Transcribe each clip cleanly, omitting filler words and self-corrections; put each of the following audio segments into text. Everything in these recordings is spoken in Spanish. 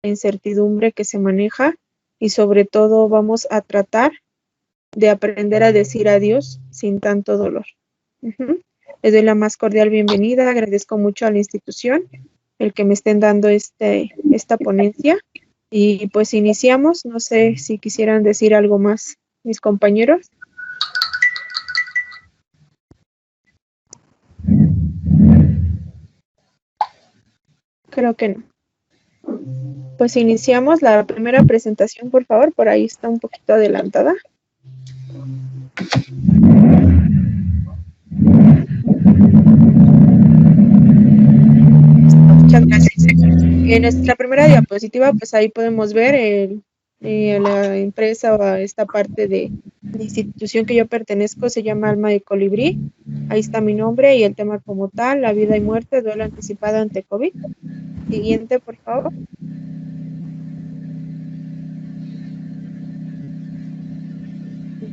incertidumbre que se maneja y sobre todo vamos a tratar de aprender a decir adiós sin tanto dolor. Les doy la más cordial bienvenida, agradezco mucho a la institución el que me estén dando esta ponencia y pues iniciamos. No sé si quisieran decir algo más mis compañeros. Creo que no. Pues iniciamos la primera presentación, por favor, por ahí está un poquito adelantada. Muchas gracias. En nuestra primera diapositiva, pues ahí podemos ver la empresa o esta parte de la institución que yo pertenezco, se llama Alma de Colibrí. Ahí está mi nombre y el tema como tal, la vida y muerte, duelo anticipado ante COVID. Siguiente, por favor.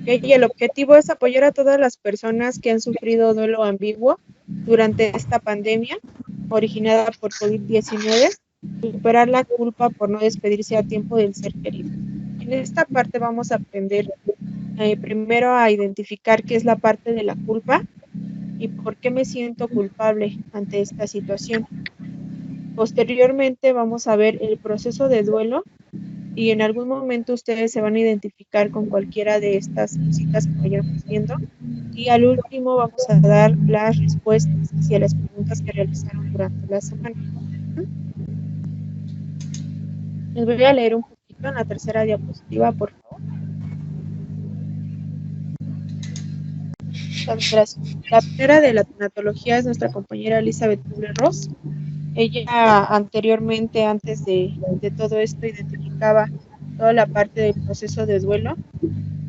Y el objetivo es apoyar a todas las personas que han sufrido duelo ambiguo durante esta pandemia originada por COVID-19, superar la culpa por no despedirse a tiempo del ser querido. En esta parte vamos a aprender primero a identificar qué es la parte de la culpa y por qué me siento culpable ante esta situación. Posteriormente vamos a ver el proceso de duelo y en algún momento ustedes se van a identificar con cualquiera de estas cositas que vayamos viendo. Y al último vamos a dar las respuestas hacia las preguntas que realizaron durante la semana. Les voy a leer un poquito en la tercera diapositiva, por favor. Gracias. La primera de la tanatología es nuestra compañera Elizabeth Kubler-Ross. Ella anteriormente, antes de todo esto, identificaba toda la parte del proceso de duelo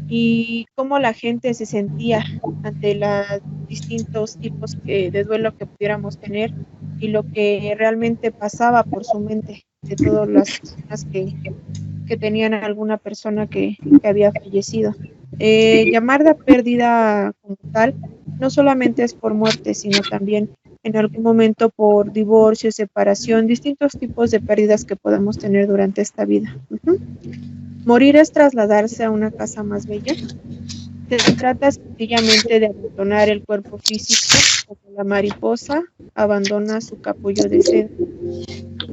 y cómo la gente se sentía ante los distintos tipos de duelo que pudiéramos tener y lo que realmente pasaba por su mente de todas las personas que tenían a alguna persona que había fallecido. Llamar la pérdida como tal no solamente es por muerte, sino también en algún momento por divorcio, separación, distintos tipos de pérdidas que podemos tener durante esta vida. Morir es trasladarse a una casa más bella. Se trata sencillamente de abandonar el cuerpo físico como la mariposa abandona su capullo de seda.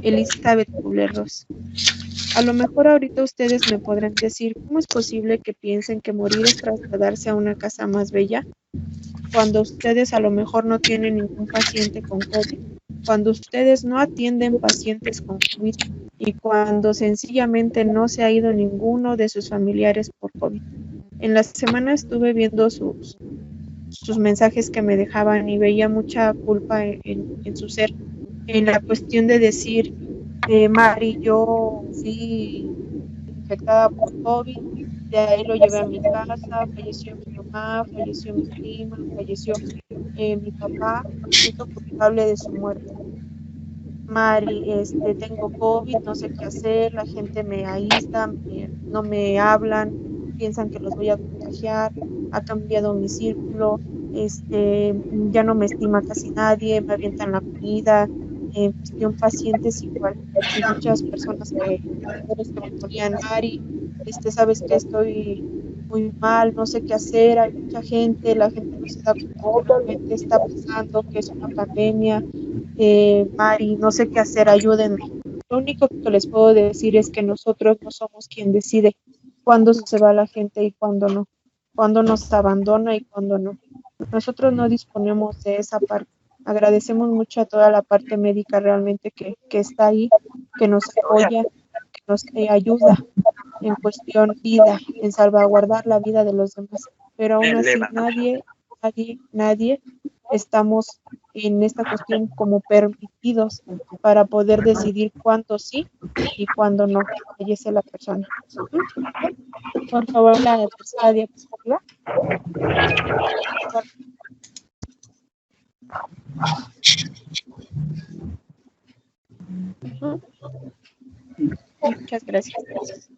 Elizabeth Kubler-Ross. A lo mejor ahorita ustedes me podrán decir, ¿cómo es posible que piensen que morir es trasladarse a una casa más bella? Cuando ustedes a lo mejor no tienen ningún paciente con COVID, cuando ustedes no atienden pacientes con COVID y cuando sencillamente no se ha ido ninguno de sus familiares por COVID. En la semana estuve viendo sus mensajes que me dejaban y veía mucha culpa en su ser, en la cuestión de decir, Mari, yo fui infectada por COVID, de ahí lo llevé a mi casa, falleció mi mamá, falleció mi prima, falleció mi papá, siento culpable de su muerte. Mari, tengo COVID, no sé qué hacer, la gente me aísla, no me hablan, piensan que los voy a contagiar, ha cambiado mi círculo, ya no me estima casi nadie, me avientan la comida, en cuestión pacientes igual, hay muchas personas que me ponían, Mari, sabes que estoy muy mal, no sé qué hacer, hay mucha gente, la gente no se da cuenta que realmente está pasando, que es una pandemia, Mari, no sé qué hacer, ayúdenme. Lo único que les puedo decir es que nosotros no somos quien decide cuándo se va la gente y cuándo no, cuándo nos abandona y cuándo no. Nosotros no disponemos de esa parte. Agradecemos mucho a toda la parte médica realmente que está ahí, que nos apoya, que nos ayuda en cuestión vida, en salvaguardar la vida de los demás. Pero aún así nadie estamos en esta cuestión como permitidos para poder decidir cuándo sí y cuándo no fallece la persona. Por favor, la tercera diapositiva. Muchas gracias.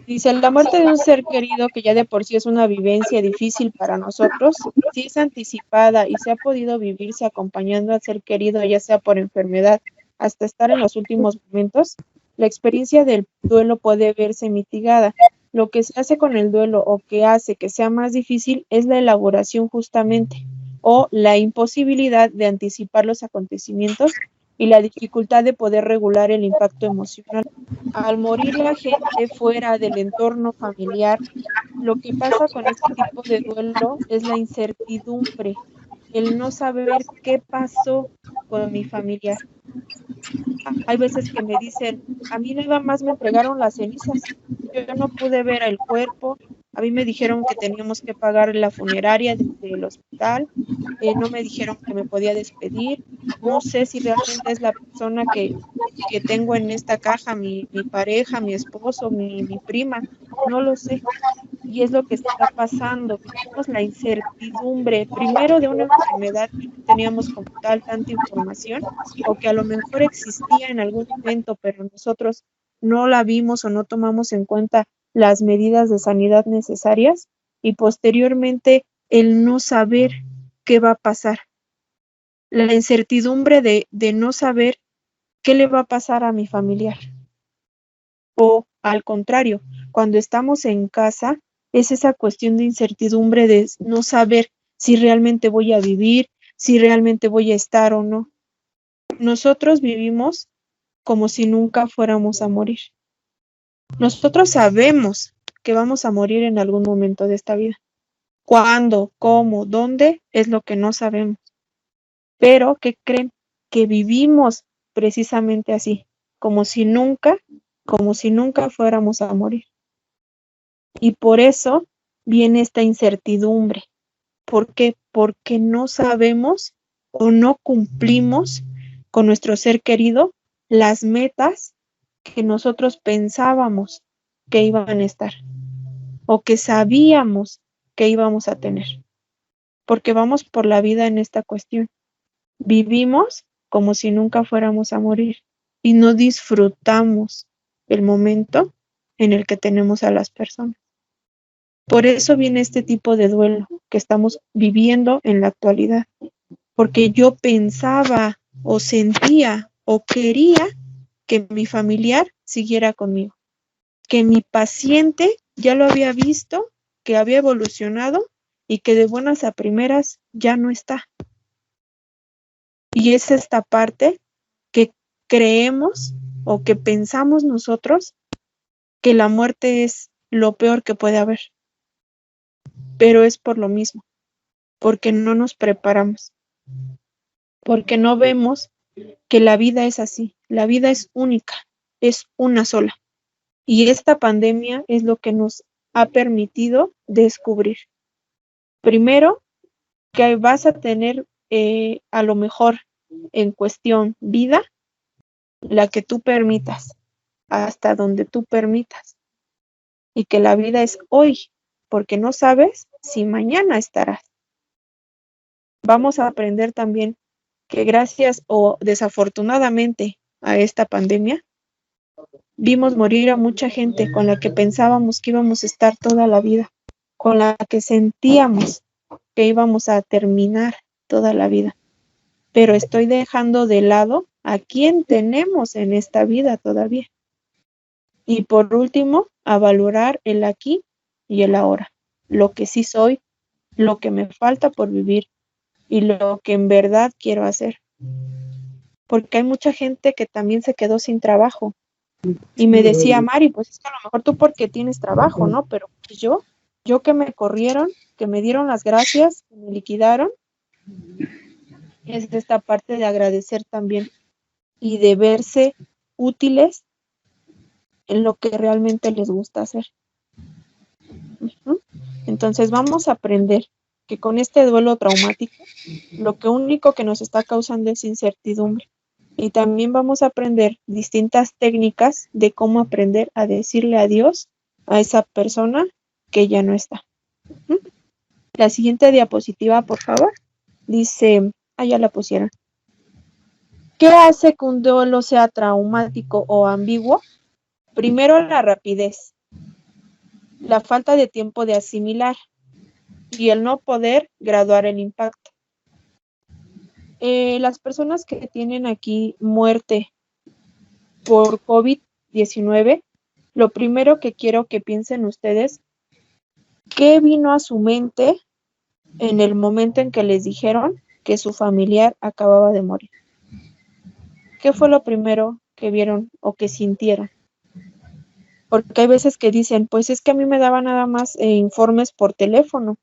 Dice, la muerte de un ser querido, que ya de por sí es una vivencia difícil para nosotros, si es anticipada y se ha podido vivirse acompañando al ser querido, ya sea por enfermedad, hasta estar en los últimos momentos, La experiencia del duelo puede verse mitigada. Lo que se hace con el duelo o que hace que sea más difícil es la elaboración justamente o la imposibilidad de anticipar los acontecimientos y la dificultad de poder regular el impacto emocional. Al morir la gente fuera del entorno familiar, lo que pasa con este tipo de duelo es la incertidumbre, el no saber qué pasó con mi familiar. Hay veces que me dicen, a mí nada más me entregaron las cenizas, yo no pude ver el cuerpo, a mí me dijeron que teníamos que pagar la funeraria del hospital, no me dijeron que me podía despedir, no sé si realmente es la persona que tengo en esta caja, mi pareja, mi esposo, mi prima, no lo sé. Y es lo que está pasando, vivimos la incertidumbre, primero de una enfermedad que no teníamos como tal tanta información, o que a lo mejor existía en algún momento, pero nosotros no la vimos o no tomamos en cuenta las medidas de sanidad necesarias, y posteriormente el no saber qué va a pasar, la incertidumbre de no saber qué le va a pasar a mi familiar. O al contrario, cuando estamos en casa, es esa cuestión de incertidumbre de no saber si realmente voy a vivir, si realmente voy a estar o no. Nosotros vivimos como si nunca fuéramos a morir. Nosotros sabemos que vamos a morir en algún momento de esta vida. ¿Cuándo, cómo, dónde? Es lo que no sabemos. Pero, ¿qué creen? Que vivimos precisamente así, como si nunca fuéramos a morir. Y por eso viene esta incertidumbre. ¿Por qué? Porque no sabemos o no cumplimos con nuestro ser querido las metas que nosotros pensábamos que iban a estar o que sabíamos que íbamos a tener. Porque vamos por la vida en esta cuestión. Vivimos como si nunca fuéramos a morir y no disfrutamos el momento en el que tenemos a las personas. Por eso viene este tipo de duelo que estamos viviendo en la actualidad, porque yo pensaba o sentía o quería que mi familiar siguiera conmigo, que mi paciente ya lo había visto, que había evolucionado y que de buenas a primeras ya no está. Y es esta parte que creemos o que pensamos nosotros que la muerte es lo peor que puede haber, pero es por lo mismo, porque no nos preparamos, porque no vemos que la vida es así, la vida es única, es una sola. Y esta pandemia es lo que nos ha permitido descubrir. Primero, que vas a tener a lo mejor en cuestión vida, la que tú permitas, hasta donde tú permitas. Y que la vida es hoy, porque no sabes si mañana estarás. Vamos a aprender también que gracias o desafortunadamente a esta pandemia, vimos morir a mucha gente con la que pensábamos que íbamos a estar toda la vida, con la que sentíamos que íbamos a terminar toda la vida. Pero estoy dejando de lado a quién tenemos en esta vida todavía. Y por último, a valorar el aquí y el ahora, lo que sí soy, lo que me falta por vivir y lo que en verdad quiero hacer. Porque hay mucha gente que también se quedó sin trabajo. Y me decía, Mari, pues es que a lo mejor tú porque tienes trabajo, ¿no? Pero pues yo que me corrieron, que me dieron las gracias, que me liquidaron, es esta parte de agradecer también y de verse útiles en lo que realmente les gusta hacer. Entonces vamos a aprender que con este duelo traumático, lo que único que nos está causando es incertidumbre. Y también vamos a aprender distintas técnicas de cómo aprender a decirle adiós a esa persona que ya no está. La siguiente diapositiva, por favor. Dice, ya la pusieron. ¿Qué hace que un duelo sea traumático o ambiguo? Primero, la rapidez, la falta de tiempo de asimilar y el no poder graduar el impacto. Las personas que tienen aquí muerte por COVID COVID-19, lo primero que quiero que piensen ustedes, ¿qué vino a su mente en el momento en que les dijeron que su familiar acababa de morir? ¿Qué fue lo primero que vieron o que sintieron? Porque hay veces que dicen, pues es que a mí me daban nada más informes por teléfono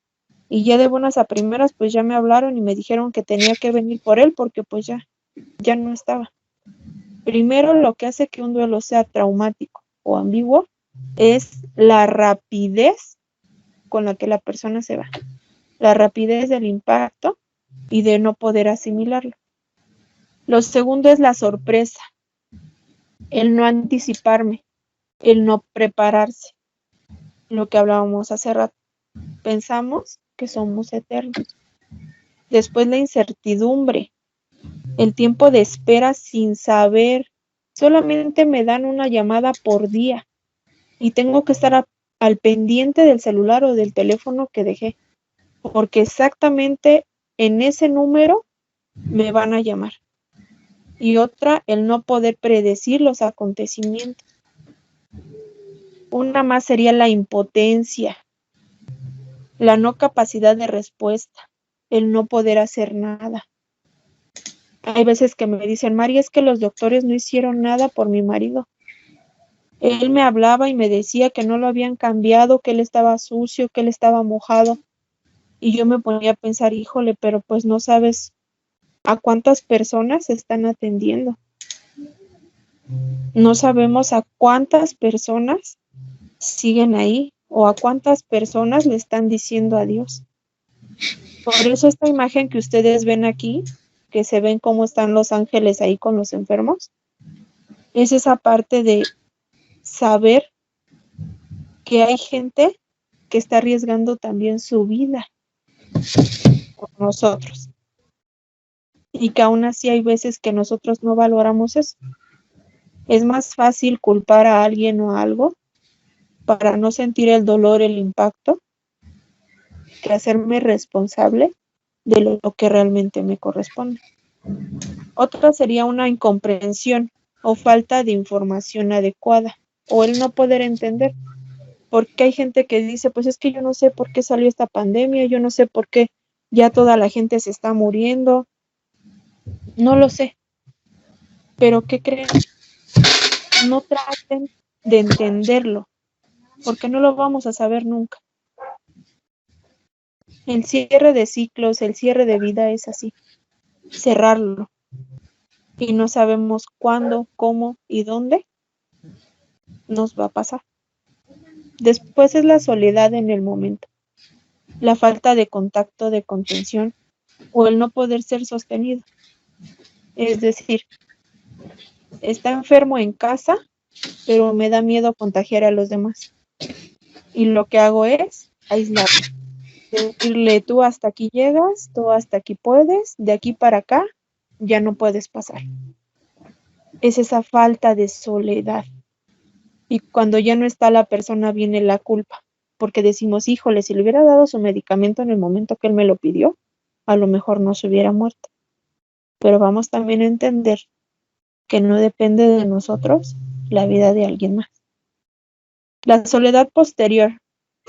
y ya de buenas a primeras pues ya me hablaron y me dijeron que tenía que venir por él porque pues ya no estaba. Primero, lo que hace que un duelo sea traumático o ambiguo es la rapidez con la que la persona se va, la rapidez del impacto y de no poder asimilarlo. Lo segundo es la sorpresa, el no anticiparme, el no prepararse, lo que hablábamos hace rato. Pensamos que somos eternos. Después la incertidumbre, el tiempo de espera sin saber, solamente me dan una llamada por día y tengo que estar al pendiente del celular o del teléfono que dejé, porque exactamente en ese número me van a llamar. Y otra, el no poder predecir los acontecimientos. Una más sería la impotencia, la no capacidad de respuesta, el no poder hacer nada. Hay veces que me dicen, Mari, es que los doctores no hicieron nada por mi marido. Él me hablaba y me decía que no lo habían cambiado, que él estaba sucio, que él estaba mojado. Y yo me ponía a pensar, híjole, pero pues no sabes a cuántas personas están atendiendo. No sabemos a cuántas personas siguen ahí o a cuántas personas le están diciendo adiós. Por eso esta imagen que ustedes ven aquí, que se ven cómo están los ángeles ahí con los enfermos, es esa parte de saber que hay gente que está arriesgando también su vida por nosotros. Y que aún así hay veces que nosotros no valoramos eso. Es más fácil culpar a alguien o a algo para no sentir el dolor, el impacto, que hacerme responsable de lo que realmente me corresponde. Otra sería una incomprensión o falta de información adecuada o el no poder entender. Porque hay gente que dice, pues es que yo no sé por qué salió esta pandemia, yo no sé por qué ya toda la gente se está muriendo, no lo sé. Pero ¿qué creen? No traten de entenderlo, porque no lo vamos a saber nunca. El cierre de ciclos, el cierre de vida es así, cerrarlo. Y no sabemos cuándo, cómo y dónde nos va a pasar. Después es la soledad en el momento, la falta de contacto, de contención o el no poder ser sostenido. Es decir, está enfermo en casa, pero me da miedo contagiar a los demás. Y lo que hago es aislarlo. Decirle, tú hasta aquí llegas, tú hasta aquí puedes, de aquí para acá ya no puedes pasar. Es esa falta de soledad. Y cuando ya no está la persona viene la culpa, porque decimos, híjole, si le hubiera dado su medicamento en el momento que él me lo pidió, a lo mejor no se hubiera muerto. Pero vamos también a entender que no depende de nosotros la vida de alguien más. La soledad posterior,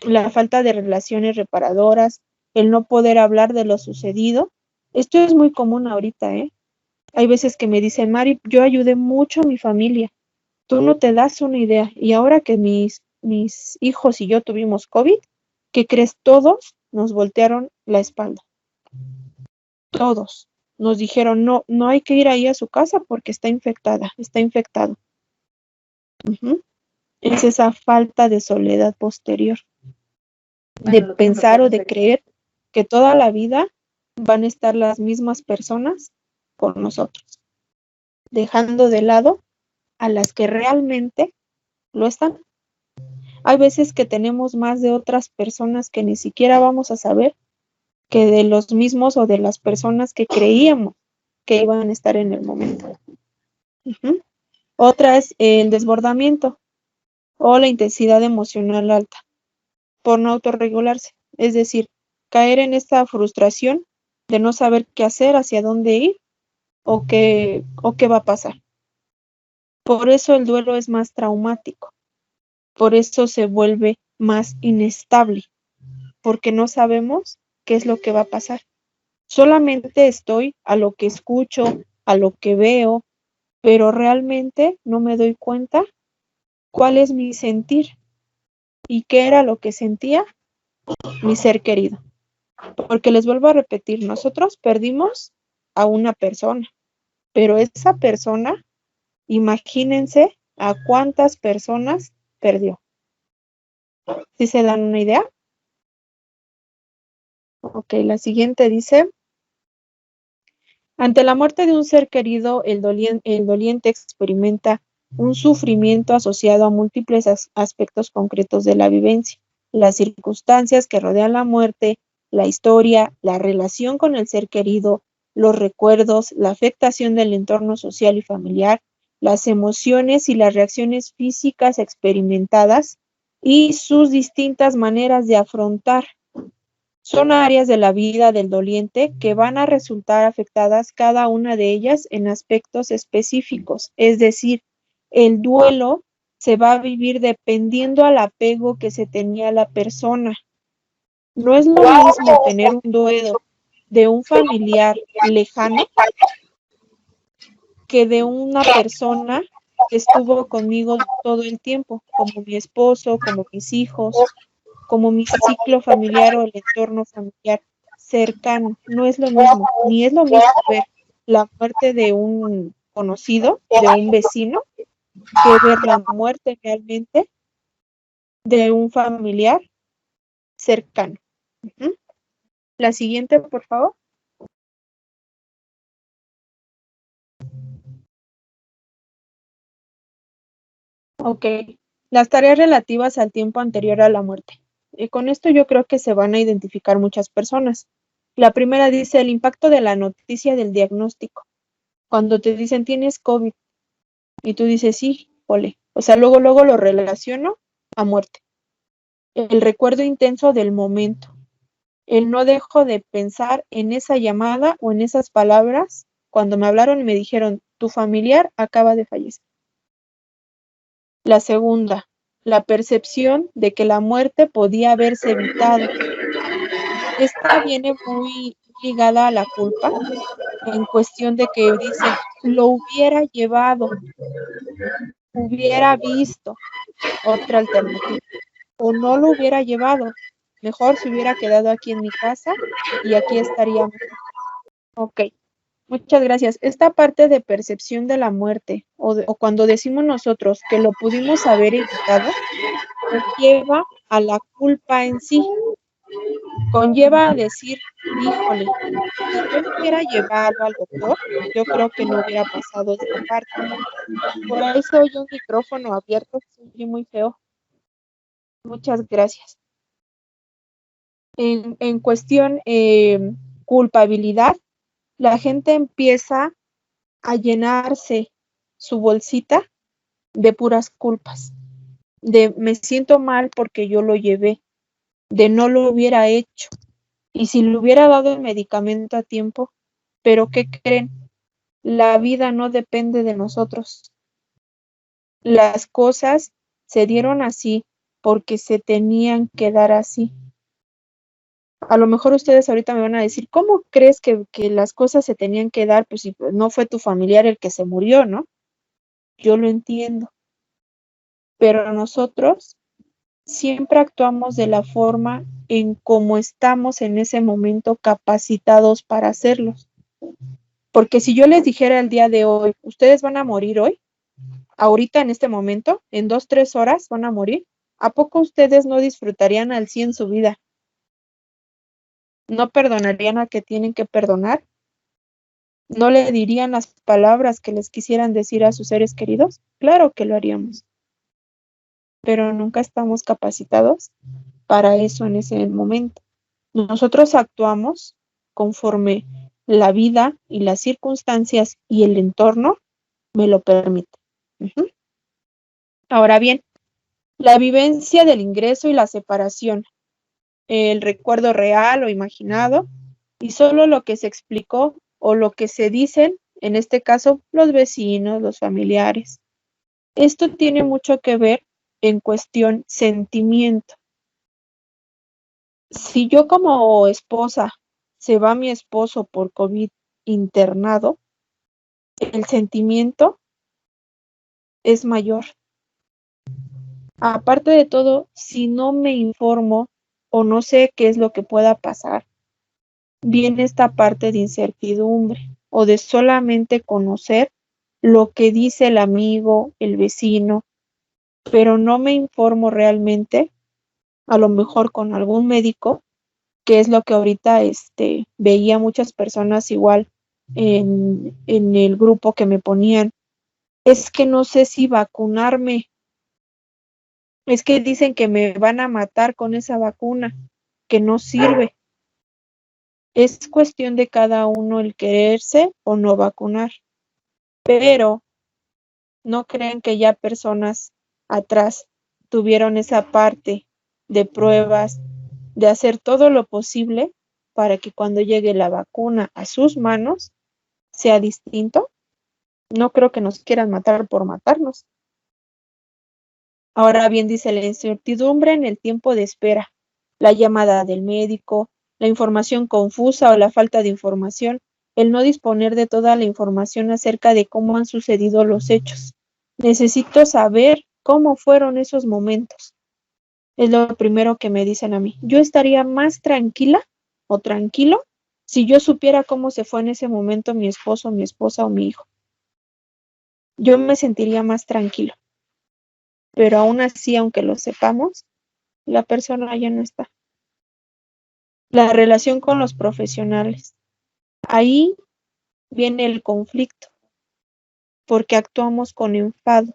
la falta de relaciones reparadoras, el no poder hablar de lo sucedido, esto es muy común ahorita, ¿eh? Hay veces que me dicen, Mari, yo ayudé mucho a mi familia, tú no te das una idea, y ahora que mis hijos y yo tuvimos COVID, ¿qué crees? Todos nos voltearon la espalda, todos. Nos dijeron, no hay que ir ahí a su casa porque está infectada, está infectado. Es esa falta de soledad posterior, de pensar o de creer que toda la vida van a estar las mismas personas con nosotros, dejando de lado a las que realmente lo están. Hay veces que tenemos más de otras personas que ni siquiera vamos a saber que de los mismos o de las personas que creíamos que iban a estar en el momento. Otra es el desbordamiento o la intensidad emocional alta por no autorregularse, es decir, caer en esta frustración de no saber qué hacer, hacia dónde ir o qué va a pasar. Por eso el duelo es más traumático, por eso se vuelve más inestable, porque no sabemos qué es lo que va a pasar. Solamente estoy a lo que escucho, a lo que veo, pero realmente no me doy cuenta cuál es mi sentir y qué era lo que sentía mi ser querido. Porque les vuelvo a repetir, nosotros perdimos a una persona, pero esa persona, imagínense a cuántas personas perdió. ¿Sí se dan una idea? Ok, la siguiente dice, ante la muerte de un ser querido, el doliente experimenta un sufrimiento asociado a múltiples aspectos concretos de la vivencia, las circunstancias que rodean la muerte, la historia, la relación con el ser querido, los recuerdos, la afectación del entorno social y familiar, las emociones y las reacciones físicas experimentadas y sus distintas maneras de afrontar. Son áreas de la vida del doliente que van a resultar afectadas cada una de ellas en aspectos específicos, es decir, el duelo se va a vivir dependiendo al apego que se tenía a la persona. No es lo mismo tener un duelo de un familiar lejano que de una persona que estuvo conmigo todo el tiempo, como mi esposo, como mis hijos, como mi ciclo familiar o el entorno familiar cercano. No es lo mismo, ni es lo mismo ver la muerte de un conocido, de un vecino, que ver la muerte realmente de un familiar cercano. La siguiente, por favor. Ok, las tareas relativas al tiempo anterior a la muerte. Con esto yo creo que se van a identificar muchas personas. La primera dice el impacto de la noticia del diagnóstico. Cuando te dicen tienes COVID y tú dices sí, ole. O sea, luego lo relaciono a muerte. El recuerdo intenso del momento. El no dejo de pensar en esa llamada o en esas palabras cuando me hablaron y me dijeron tu familiar acaba de fallecer. La segunda, la percepción de que la muerte podía haberse evitado. Esta viene muy ligada a la culpa, en cuestión de que dicen, lo hubiera llevado, hubiera visto otra alternativa, o no lo hubiera llevado, mejor se hubiera quedado aquí en mi casa y aquí estaríamos. Ok, muchas gracias. Esta parte de percepción de la muerte, o cuando decimos nosotros que lo pudimos haber evitado, conlleva a la culpa en sí, conlleva a decir, híjole, si yo lo hubiera llevado al doctor, yo creo que no hubiera pasado esta parte. Por ahí se oye un micrófono abierto, se oye muy feo. Muchas gracias. En cuestión culpabilidad, la gente empieza a llenarse su bolsita de puras culpas, de me siento mal porque yo lo llevé, de no lo hubiera hecho, y si le hubiera dado el medicamento a tiempo, pero ¿qué creen? La vida no depende de nosotros. Las cosas se dieron así porque se tenían que dar así. A lo mejor ustedes ahorita me van a decir, ¿cómo crees que las cosas se tenían que dar? Pues si no fue tu familiar el que se murió, ¿no? Yo lo entiendo. Pero nosotros siempre actuamos de la forma en cómo estamos en ese momento capacitados para hacerlos. Porque si yo les dijera el día de hoy, ustedes van a morir hoy, ahorita en este momento, en 2, 3 horas van a morir, ¿a poco ustedes no disfrutarían al 100 su vida? ¿No perdonarían a que tienen que perdonar? ¿No le dirían las palabras que les quisieran decir a sus seres queridos? Claro que lo haríamos, pero nunca estamos capacitados para eso en ese momento. Nosotros actuamos conforme la vida y las circunstancias y el entorno me lo permiten. Ahora bien, la vivencia del ingreso y la separación, el recuerdo real o imaginado, y solo lo que se explicó o lo que se dicen, en este caso, los vecinos, los familiares. Esto tiene mucho que ver en cuestión sentimiento. Si yo como esposa se va mi esposo por COVID internado, el sentimiento es mayor. Aparte de todo, si no me informo o no sé qué es lo que pueda pasar, viene esta parte de incertidumbre o de solamente conocer lo que dice el amigo, el vecino, pero no me informo realmente, a lo mejor con algún médico, que es lo que ahorita veía muchas personas igual en el grupo que me ponían. Es que no sé si vacunarme, es que dicen que me van a matar con esa vacuna, que no sirve. Es cuestión de cada uno el quererse o no vacunar, pero no creen que ya personas atrás tuvieron esa parte de pruebas, de hacer todo lo posible para que cuando llegue la vacuna a sus manos sea distinto. No creo que nos quieran matar por matarnos. Ahora bien, dice la incertidumbre en el tiempo de espera, la llamada del médico, la información confusa o la falta de información, el no disponer de toda la información acerca de cómo han sucedido los hechos. Necesito saber cómo fueron esos momentos. Es lo primero que me dicen a mí. Yo estaría más tranquila o tranquilo si yo supiera cómo se fue en ese momento mi esposo, mi esposa o mi hijo. Yo me sentiría más tranquilo. Pero aún así, aunque lo sepamos, la persona ya no está. La relación con los profesionales. Ahí viene el conflicto, porque actuamos con enfado.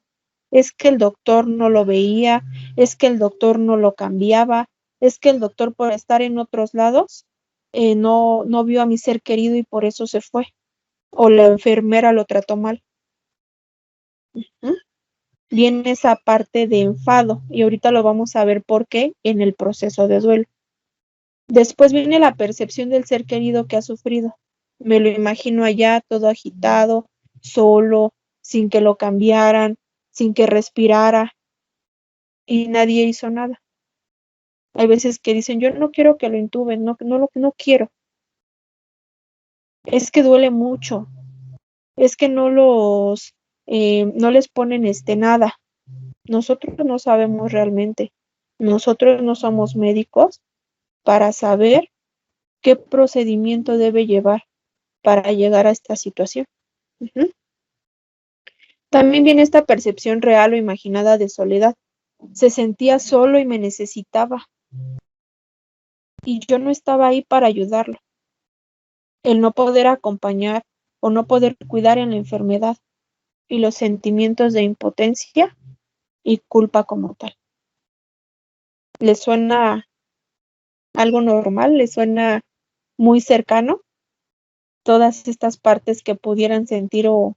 Es que el doctor no lo veía, es que el doctor no lo cambiaba, es que el doctor por estar en otros lados no vio a mi ser querido y por eso se fue. O la enfermera lo trató mal. ¿Mm? Viene esa parte de enfado y ahorita lo vamos a ver por qué en el proceso de duelo. Después viene la percepción del ser querido que ha sufrido. Me lo imagino allá todo agitado, solo, sin que lo cambiaran, sin que respirara y nadie hizo nada. Hay veces que dicen, yo no quiero que lo intuben, no quiero. Es que duele mucho, es que no les ponen nada. Nosotros no sabemos realmente. Nosotros no somos médicos para saber qué procedimiento debe llevar para llegar a esta situación. Uh-huh. También viene esta percepción real o imaginada de soledad. Se sentía solo y me necesitaba. Y yo no estaba ahí para ayudarlo. El no poder acompañar o no poder cuidar en la enfermedad y los sentimientos de impotencia y culpa como tal. ¿Le suena algo normal? ¿Le suena muy cercano? Todas estas partes que pudieran sentir o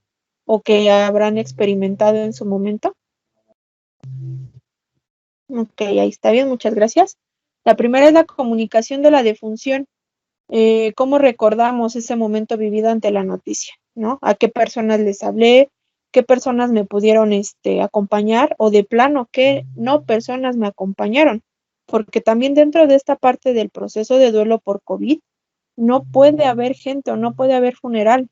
que habrán experimentado en su momento. Ok, ahí está bien, muchas gracias. La primera es la comunicación de la defunción. ¿Cómo recordamos ese momento vivido ante la noticia? ¿No? ¿A qué personas les hablé? ¿Qué personas me pudieron acompañar? O de plano, ¿qué no personas me acompañaron? Porque también dentro de esta parte del proceso de duelo por COVID, no puede haber gente o no puede haber funeral.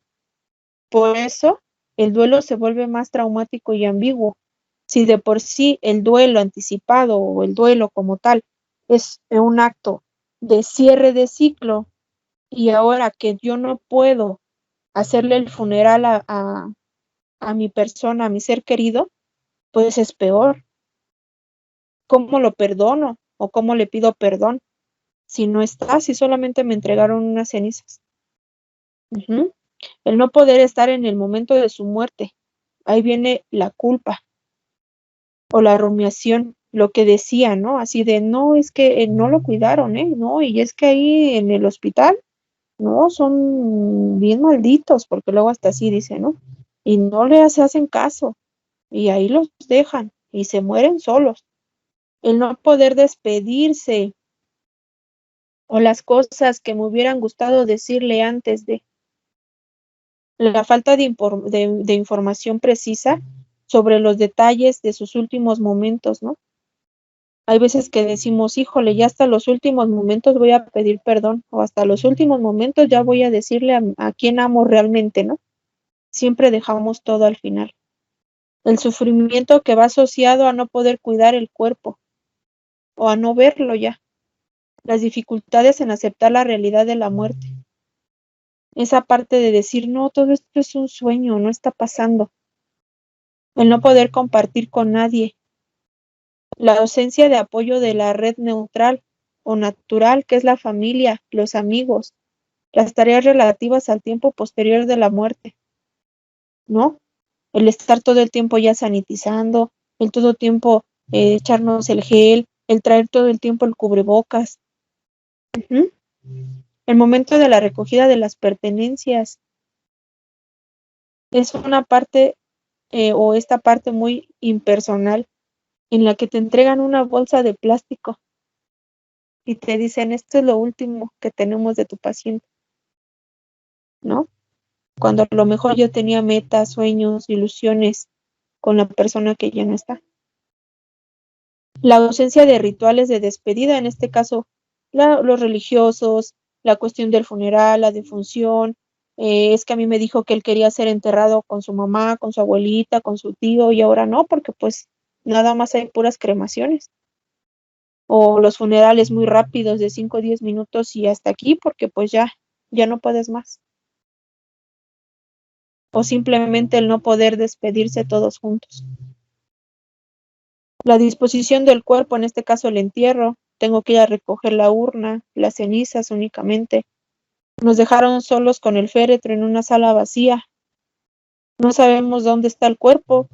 Por eso, el duelo se vuelve más traumático y ambiguo. Si de por sí el duelo anticipado o el duelo como tal es un acto de cierre de ciclo y ahora que yo no puedo hacerle el funeral a mi persona, a mi ser querido, pues es peor. ¿Cómo lo perdono o cómo le pido perdón si no está, si solamente me entregaron unas cenizas? Uh-huh. El no poder estar en el momento de su muerte, ahí viene la culpa o la rumiación, lo que decía, ¿no? Así de, no, es que no lo cuidaron, no, y es que ahí en el hospital, no, son bien malditos, porque luego hasta así dice, ¿no? Y no les hacen caso, y ahí los dejan, y se mueren solos. El no poder despedirse, o las cosas que me hubieran gustado decirle antes de la falta de información precisa sobre los detalles de sus últimos momentos, ¿no? Hay veces que decimos, híjole, ya hasta los últimos momentos voy a pedir perdón, o hasta los últimos momentos ya voy a decirle a quién amo realmente, ¿no? Siempre dejamos todo al final. El sufrimiento que va asociado a no poder cuidar el cuerpo, o a no verlo ya. Las dificultades en aceptar la realidad de la muerte. Esa parte de decir, no, todo esto es un sueño, no está pasando. El no poder compartir con nadie. La ausencia de apoyo de la red neutral o natural, que es la familia, los amigos, las tareas relativas al tiempo posterior de la muerte, ¿no? El estar todo el tiempo ya sanitizando, el todo el tiempo echarnos el gel, el traer todo el tiempo el cubrebocas. El momento de la recogida de las pertenencias es una parte o esta parte muy impersonal en la que te entregan una bolsa de plástico y te dicen, esto es lo último que tenemos de tu paciente, ¿no? Cuando a lo mejor yo tenía metas, sueños, ilusiones con la persona que ya no está. La ausencia de rituales de despedida, en este caso, los religiosos, la cuestión del funeral, la defunción, es que a mí me dijo que él quería ser enterrado con su mamá, con su abuelita, con su tío, y ahora no, porque pues nada más hay puras cremaciones. O los funerales muy rápidos de 5 o 10 minutos y hasta aquí, porque pues ya no puedes más. O simplemente el no poder despedirse todos juntos. La disposición del cuerpo, en este caso el entierro, tengo que ir a recoger la urna, las cenizas únicamente. Nos dejaron solos con el féretro en una sala vacía. No sabemos dónde está el cuerpo,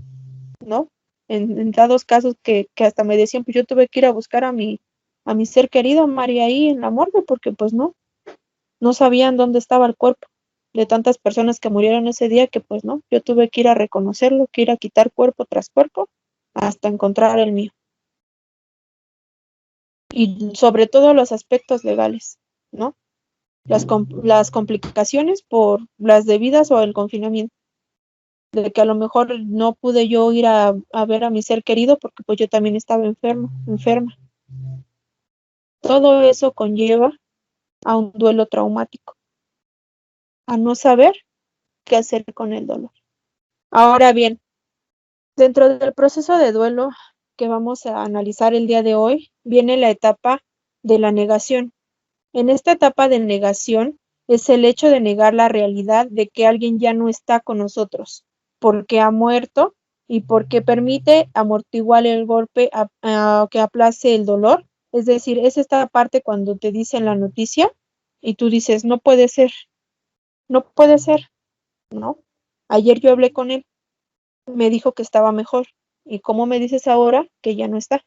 ¿no? En dados casos que hasta me decían, pues yo tuve que ir a buscar a mi ser querido, María, ahí en la morgue, porque pues no sabían dónde estaba el cuerpo de tantas personas que murieron ese día que pues no, yo tuve que ir a reconocerlo, que ir a quitar cuerpo tras cuerpo hasta encontrar el mío. Y sobre todo los aspectos legales, ¿no? Las complicaciones por las debidas o el confinamiento, de que a lo mejor no pude yo ir a ver a mi ser querido porque pues yo también estaba enferma. Todo eso conlleva a un duelo traumático, a no saber qué hacer con el dolor. Ahora bien, dentro del proceso de duelo que vamos a analizar el día de hoy, viene la etapa de la negación. En esta etapa de negación es el hecho de negar la realidad de que alguien ya no está con nosotros, porque ha muerto y porque permite amortiguar el golpe que aplace el dolor. Es decir, es esta parte cuando te dicen la noticia y tú dices, no puede ser, ¿no? Ayer yo hablé con él, me dijo que estaba mejor. ¿Y cómo me dices ahora que ya no está?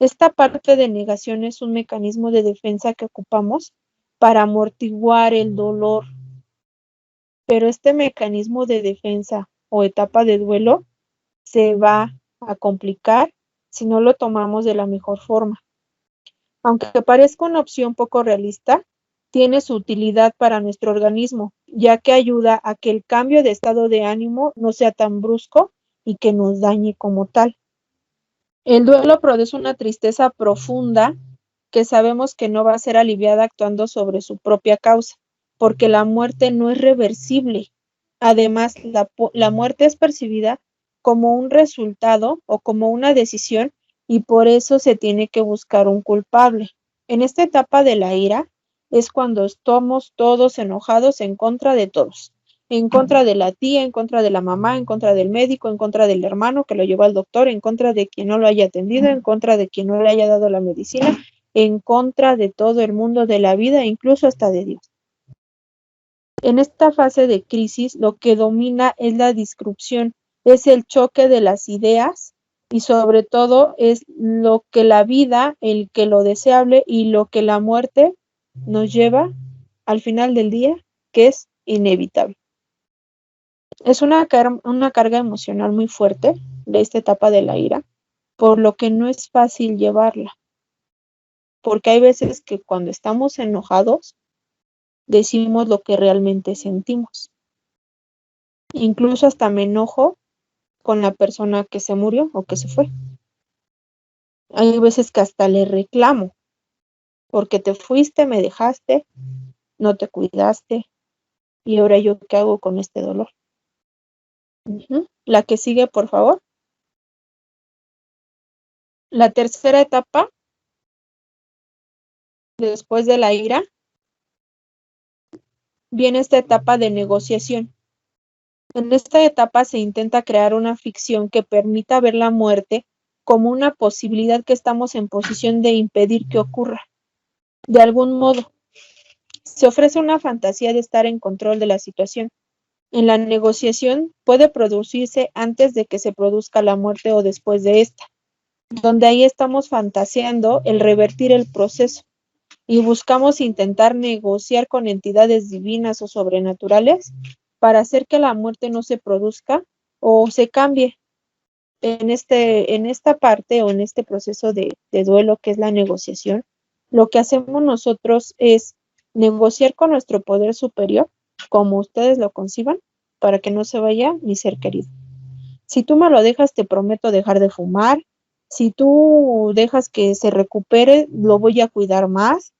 Esta parte de negación es un mecanismo de defensa que ocupamos para amortiguar el dolor. Pero este mecanismo de defensa o etapa de duelo se va a complicar si no lo tomamos de la mejor forma. Aunque parezca una opción poco realista, tiene su utilidad para nuestro organismo, ya que ayuda a que el cambio de estado de ánimo no sea tan brusco y que nos dañe como tal. El duelo produce una tristeza profunda que sabemos que no va a ser aliviada actuando sobre su propia causa, porque la muerte no es reversible. Además, la muerte es percibida como un resultado o como una decisión y por eso se tiene que buscar un culpable. En esta etapa de la ira es cuando estamos todos enojados en contra de todos, en contra de la tía, en contra de la mamá, en contra del médico, en contra del hermano que lo llevó al doctor, en contra de quien no lo haya atendido, en contra de quien no le haya dado la medicina, en contra de todo el mundo de la vida, incluso hasta de Dios. En esta fase de crisis, lo que domina es la disrupción, es el choque de las ideas y sobre todo es lo que la vida, el que lo deseable y lo que la muerte nos lleva al final del día, que es inevitable. Es una carga emocional muy fuerte de esta etapa de la ira, por lo que no es fácil llevarla. Porque hay veces que cuando estamos enojados, decimos lo que realmente sentimos. Incluso hasta me enojo con la persona que se murió o que se fue. Hay veces que hasta le reclamo, porque te fuiste, me dejaste, no te cuidaste, y ahora yo qué hago con este dolor. La que sigue, por favor. La tercera etapa, después de la ira, viene esta etapa de negociación. En esta etapa se intenta crear una ficción que permita ver la muerte como una posibilidad que estamos en posición de impedir que ocurra. De algún modo, se ofrece una fantasía de estar en control de la situación. En la negociación puede producirse antes de que se produzca la muerte o después de esta, donde ahí estamos fantaseando el revertir el proceso y buscamos intentar negociar con entidades divinas o sobrenaturales para hacer que la muerte no se produzca o se cambie. En esta parte o en este proceso de duelo que es la negociación, lo que hacemos nosotros es negociar con nuestro poder superior, como ustedes lo conciban, para que no se vaya mi ser querido. Si tú me lo dejas, te prometo dejar de fumar. Si tú dejas que se recupere, lo voy a cuidar más.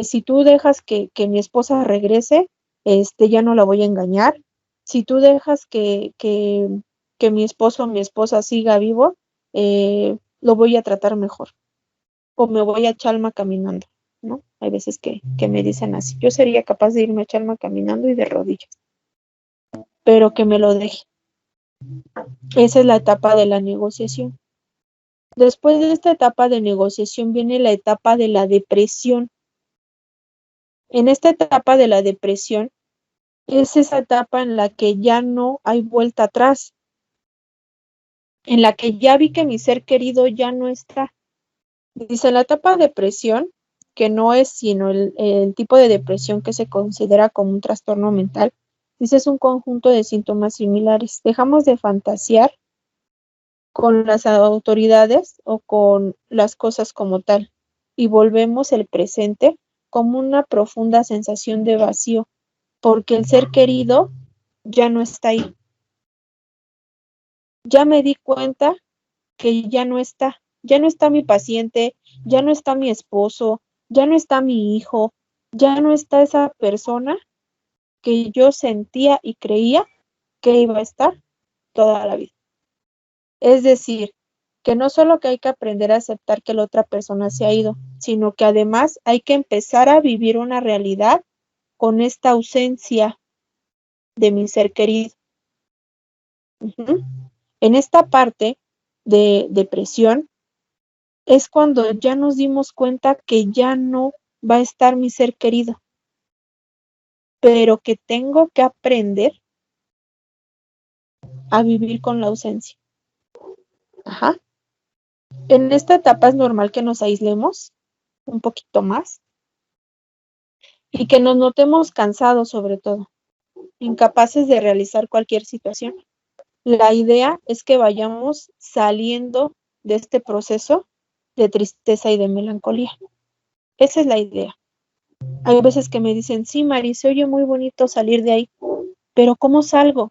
Si tú dejas que mi esposa regrese, ya no la voy a engañar. Si tú dejas que mi esposo o mi esposa siga vivo, lo voy a tratar mejor. O me voy a Chalma caminando, ¿no? Hay veces que me dicen así. Yo sería capaz de irme a Chalma caminando y de rodillas, pero que me lo deje. Esa es la etapa de la negociación. Después de esta etapa de negociación viene la etapa de la depresión. En esta etapa de la depresión es esa etapa en la que ya no hay vuelta atrás, en la que ya vi que mi ser querido ya no está. Dice la etapa de depresión, que no es sino el tipo de depresión que se considera como un trastorno mental, dice es un conjunto de síntomas similares. Dejamos de fantasear con las autoridades o con las cosas como tal y volvemos el presente como una profunda sensación de vacío, porque el ser querido ya no está ahí. Ya me di cuenta que ya no está mi paciente, ya no está mi esposo, ya no está mi hijo, ya no está esa persona que yo sentía y creía que iba a estar toda la vida. Es decir, que no solo que hay que aprender a aceptar que la otra persona se ha ido, sino que además hay que empezar a vivir una realidad con esta ausencia de mi ser querido. En esta parte de depresión es cuando ya nos dimos cuenta que ya no va a estar mi ser querido, pero que tengo que aprender a vivir con la ausencia. En esta etapa es normal que nos aislemos un poquito más y que nos notemos cansados, sobre todo, incapaces de realizar cualquier situación. La idea es que vayamos saliendo de este proceso de tristeza y de melancolía. Esa es la idea. Hay veces que me dicen, sí, Mari, se oye muy bonito salir de ahí, pero ¿cómo salgo?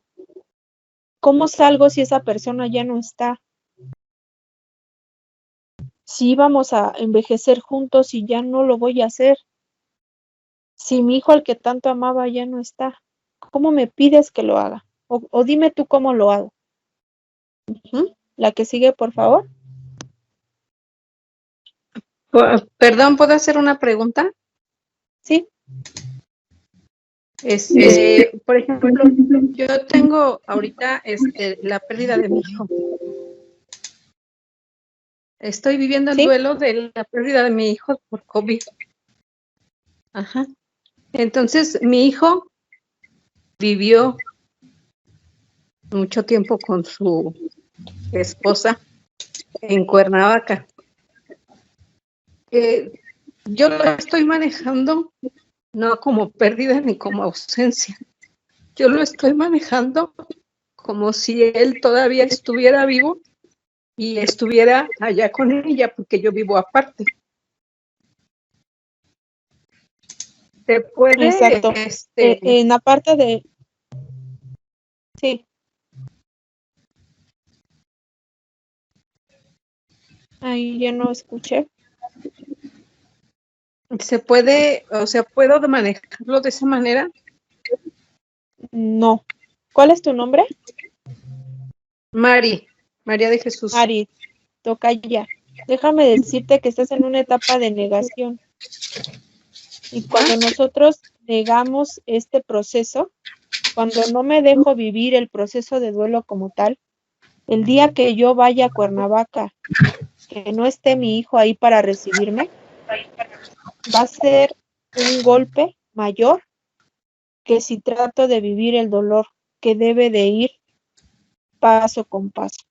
¿Cómo salgo si esa persona ya no está? Si íbamos a envejecer juntos y ya no lo voy a hacer. Si mi hijo al que tanto amaba ya no está, ¿cómo me pides que lo haga? O dime tú cómo lo hago. La que sigue, por favor. Perdón, ¿puedo hacer una pregunta? Sí. Por ejemplo, yo tengo ahorita la pérdida de mi hijo. Estoy viviendo el duelo de la pérdida de mi hijo por COVID. Ajá. Entonces, mi hijo vivió mucho tiempo con su esposa en Cuernavaca. Yo lo estoy manejando no como pérdida ni como ausencia. Yo lo estoy manejando como si él todavía estuviera vivo y estuviera allá con ella, porque yo vivo aparte. ¿Se puede? Exacto. En la parte de... Sí. Ahí ya no escuché. ¿Se puede, o sea, puedo manejarlo de esa manera? No. ¿Cuál es tu nombre? María de Jesús. Mari, toca ya. Déjame decirte que estás en una etapa de negación. Y cuando nosotros negamos este proceso, cuando no me dejo vivir el proceso de duelo como tal, el día que yo vaya a Cuernavaca, que no esté mi hijo ahí para recibirme, va a ser un golpe mayor que si trato de vivir el dolor que debe de ir paso con paso.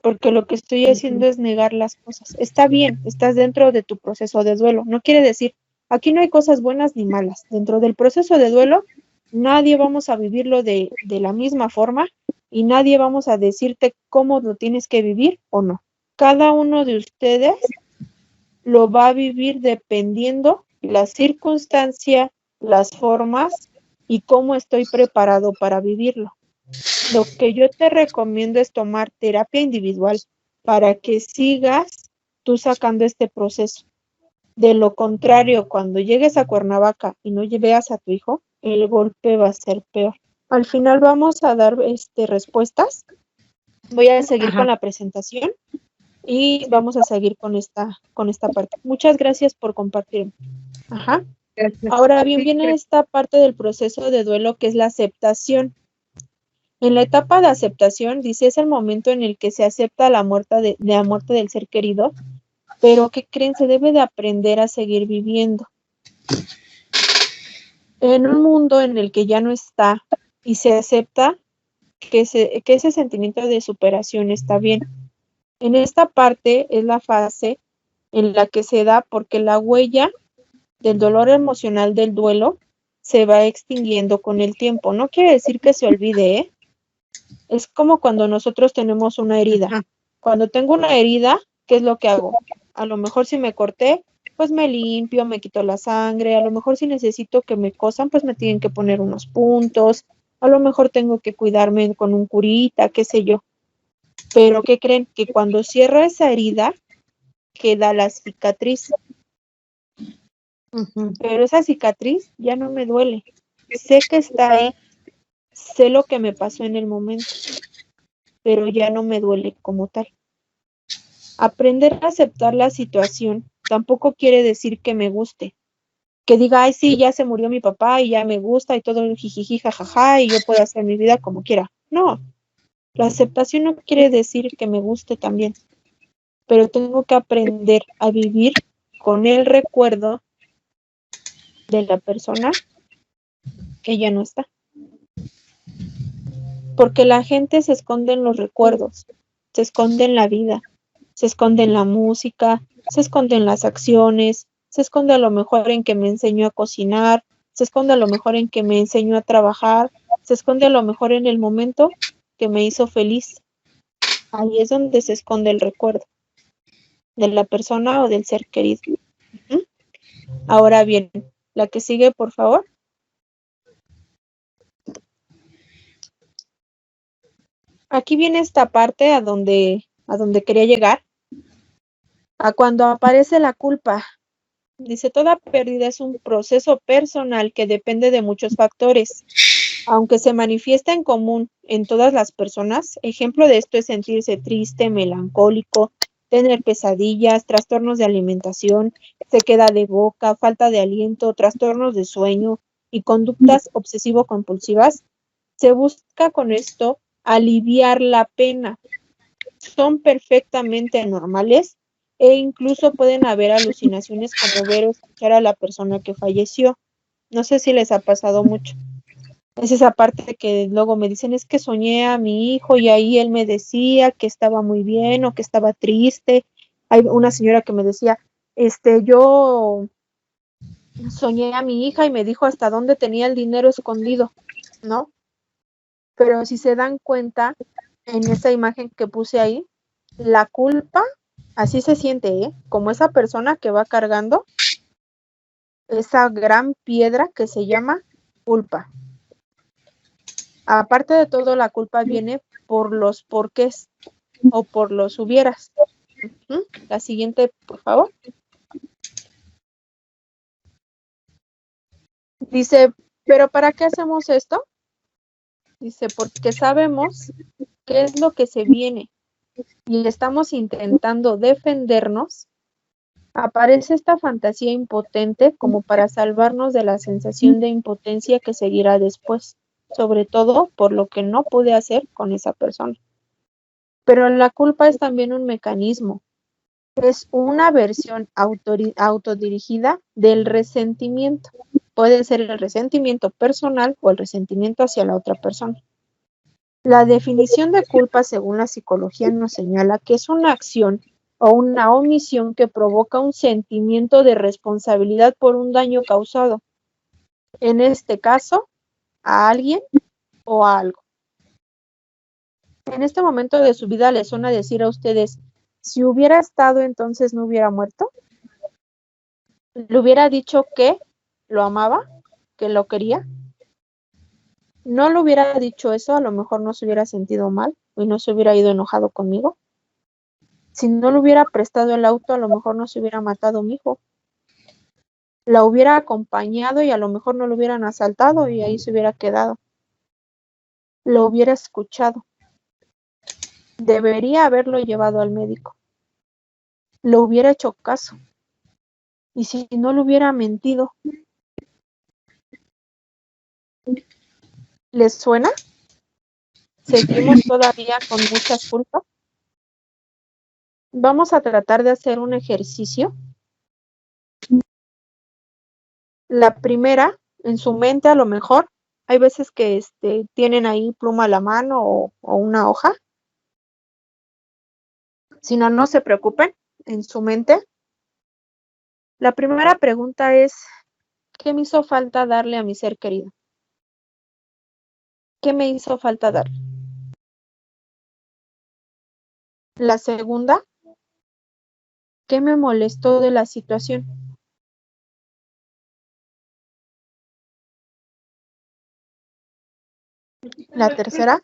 Porque lo que estoy haciendo es negar las cosas. Está bien, estás dentro de tu proceso de duelo. No quiere decir, aquí no hay cosas buenas ni malas. Dentro del proceso de duelo, nadie vamos a vivirlo de la misma forma y nadie vamos a decirte cómo lo tienes que vivir o no. Cada uno de ustedes lo va a vivir dependiendo la circunstancia, las formas y cómo estoy preparado para vivirlo. Lo que yo te recomiendo es tomar terapia individual para que sigas tú sacando este proceso. De lo contrario, cuando llegues a Cuernavaca y no veas a tu hijo, el golpe va a ser peor. Al final vamos a dar respuestas. Voy a seguir con la presentación y vamos a seguir con esta parte. Muchas gracias por compartir. Ajá. Gracias. Ahora bien, viene esta parte del proceso de duelo que es la aceptación. En la etapa de aceptación, dice, es el momento en el que se acepta la muerte del ser querido, pero ¿qué creen? Se debe de aprender a seguir viviendo. En un mundo en el que ya no está y se acepta que ese sentimiento de superación está bien. En esta parte es la fase en la que se da porque la huella del dolor emocional del duelo se va extinguiendo con el tiempo. No quiere decir que se olvide, ¿eh? Es como cuando nosotros tenemos una herida. Cuando tengo una herida, ¿qué es lo que hago? A lo mejor si me corté, pues me limpio, me quito la sangre. A lo mejor si necesito que me cosan, pues me tienen que poner unos puntos. A lo mejor tengo que cuidarme con un curita, qué sé yo. Pero ¿qué creen? Que cuando cierro esa herida, queda la cicatriz. Pero esa cicatriz ya no me duele. Sé que está ahí. Sé lo que me pasó en el momento, pero ya no me duele como tal. Aprender a aceptar la situación tampoco quiere decir que me guste. Que diga, ay, sí, ya se murió mi papá y ya me gusta y todo jijiji, jajaja, y yo puedo hacer mi vida como quiera. No, la aceptación no quiere decir que me guste también, pero tengo que aprender a vivir con el recuerdo de la persona que ya no está. Porque la gente se esconde en los recuerdos, se esconde en la vida, se esconde en la música, se esconde en las acciones, se esconde a lo mejor en que me enseñó a cocinar, se esconde a lo mejor en que me enseñó a trabajar, se esconde a lo mejor en el momento que me hizo feliz. Ahí es donde se esconde el recuerdo de la persona o del ser querido. Ahora bien, la que sigue, por favor. Aquí viene esta parte a donde quería llegar, a cuando aparece la culpa. Dice, toda pérdida es un proceso personal que depende de muchos factores. Aunque se manifiesta en común en todas las personas, ejemplo de esto es sentirse triste, melancólico, tener pesadillas, trastornos de alimentación, sequedad de boca, falta de aliento, trastornos de sueño y conductas obsesivo-compulsivas. Se busca con esto aliviar la pena. Son perfectamente normales e incluso pueden haber alucinaciones como ver o escuchar a la persona que falleció. No sé si les ha pasado mucho. Es esa parte que luego me dicen, es que soñé a mi hijo y ahí él me decía que estaba muy bien o que estaba triste. Hay una señora que me decía, yo soñé a mi hija y me dijo hasta dónde tenía el dinero escondido, ¿no? Pero si se dan cuenta, en esa imagen que puse ahí, la culpa, así se siente, ¿eh? Como esa persona que va cargando esa gran piedra que se llama culpa. Aparte de todo, la culpa viene por los porqués o por los hubieras. La siguiente, por favor. Dice, ¿pero para qué hacemos esto? Dice, porque sabemos qué es lo que se viene y estamos intentando defendernos. Aparece esta fantasía impotente como para salvarnos de la sensación de impotencia que seguirá después, sobre todo por lo que no pude hacer con esa persona. Pero la culpa es también un mecanismo, es una versión autodirigida del resentimiento. Puede ser el resentimiento personal o el resentimiento hacia la otra persona. La definición de culpa, según la psicología, nos señala que es una acción o una omisión que provoca un sentimiento de responsabilidad por un daño causado, en este caso, a alguien o a algo. En este momento de su vida les suena decir a ustedes, si hubiera estado, entonces no hubiera muerto. ¿Le hubiera dicho que lo amaba, que lo quería? ¿No le hubiera dicho eso? A lo mejor no se hubiera sentido mal y no se hubiera ido enojado conmigo. Si no le hubiera prestado el auto, a lo mejor no se hubiera matado mi hijo. La hubiera acompañado y a lo mejor no lo hubieran asaltado y ahí se hubiera quedado. Lo hubiera escuchado. Debería haberlo llevado al médico. Lo hubiera hecho caso. Y si no le hubiera mentido. ¿Les suena? ¿Seguimos todavía con muchas culpas? Vamos a tratar de hacer un ejercicio. La primera, en su mente a lo mejor, hay veces que tienen ahí pluma a la mano o una hoja. Si no, no se preocupen, en su mente. La primera pregunta es, ¿qué me hizo falta darle a mi ser querido? ¿Qué me hizo falta darle? La segunda, ¿qué me molestó de la situación? La tercera,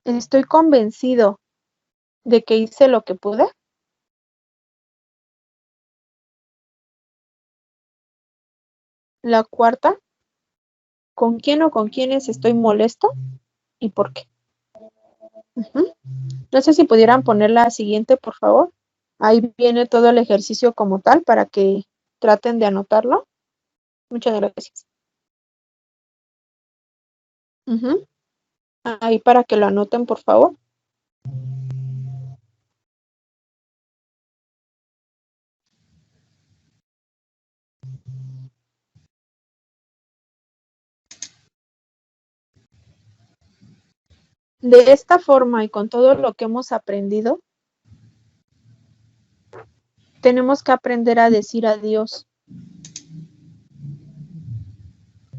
¿estoy convencido de que hice lo que pude? La cuarta, ¿con quién o con quiénes estoy molesto y por qué? No sé si pudieran poner la siguiente, por favor. Ahí viene todo el ejercicio como tal para que traten de anotarlo. Muchas gracias. Ahí para que lo anoten, por favor. De esta forma y con todo lo que hemos aprendido, tenemos que aprender a decir adiós.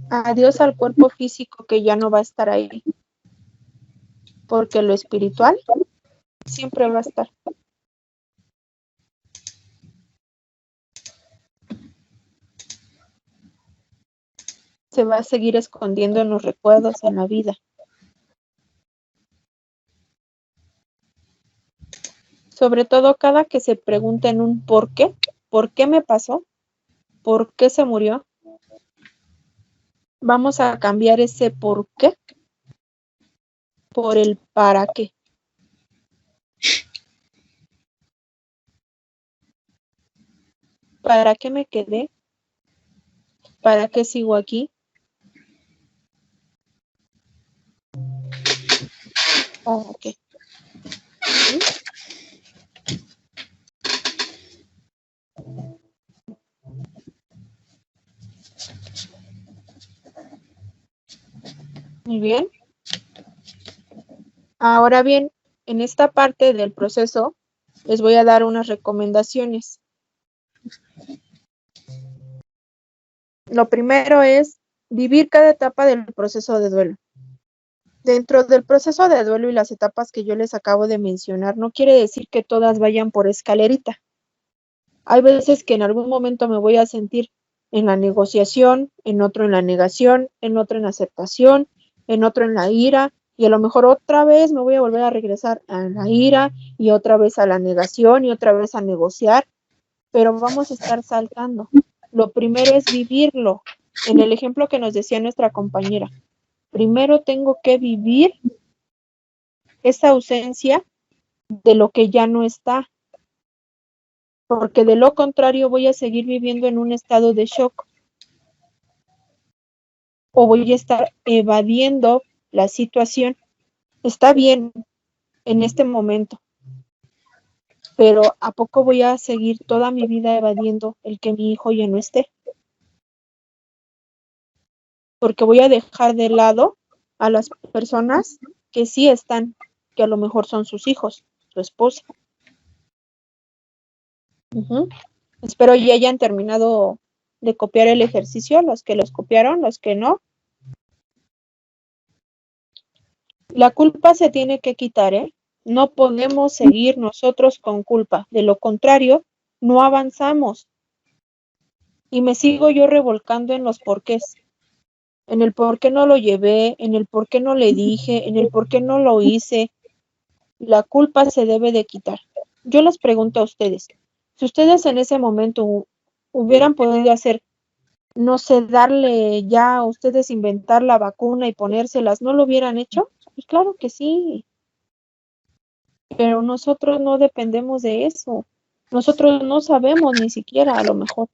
Adiós al cuerpo físico que ya no va a estar ahí. Porque lo espiritual siempre va a estar. Se va a seguir escondiendo en los recuerdos, en la vida. Sobre todo cada que se pregunten un ¿por qué me pasó? ¿Por qué se murió? Vamos a cambiar ese por qué por el para qué. ¿Para qué me quedé? ¿Para qué sigo aquí? Ok. Muy bien. Ahora bien, en esta parte del proceso les voy a dar unas recomendaciones. Lo primero es vivir cada etapa del proceso de duelo. Dentro del proceso de duelo y las etapas que yo les acabo de mencionar, no quiere decir que todas vayan por escalerita. Hay veces que en algún momento me voy a sentir en la negociación, en otro en la negación, en otro en la aceptación, en otro en la ira, Y a lo mejor otra vez me voy a volver a regresar a la ira y otra vez a la negación y otra vez a negociar, pero vamos a estar saltando. Lo primero es vivirlo. En el ejemplo que nos decía nuestra compañera, primero tengo que vivir esa ausencia de lo que ya no está, porque de lo contrario voy a seguir viviendo en un estado de shock o voy a estar evadiendo la situación. Está bien en este momento, pero ¿a poco voy a seguir toda mi vida evadiendo el que mi hijo ya no esté? Porque voy a dejar de lado a las personas que sí están, que a lo mejor son sus hijos, su esposa. Espero ya hayan terminado de copiar el ejercicio, los que los copiaron, los que no. La culpa se tiene que quitar, ¿eh? No podemos seguir nosotros con culpa. De lo contrario, no avanzamos. Y me sigo yo revolcando en los porqués. En el por qué no lo llevé, en el por qué no le dije, en el por qué no lo hice. La culpa se debe de quitar. Yo les pregunto a ustedes, si ustedes en ese momento hubieran podido hacer, no sé, darle ya a ustedes inventar la vacuna y ponérselas, ¿no lo hubieran hecho? Pues claro que sí. Pero nosotros no dependemos de eso. Nosotros no sabemos ni siquiera a lo mejor.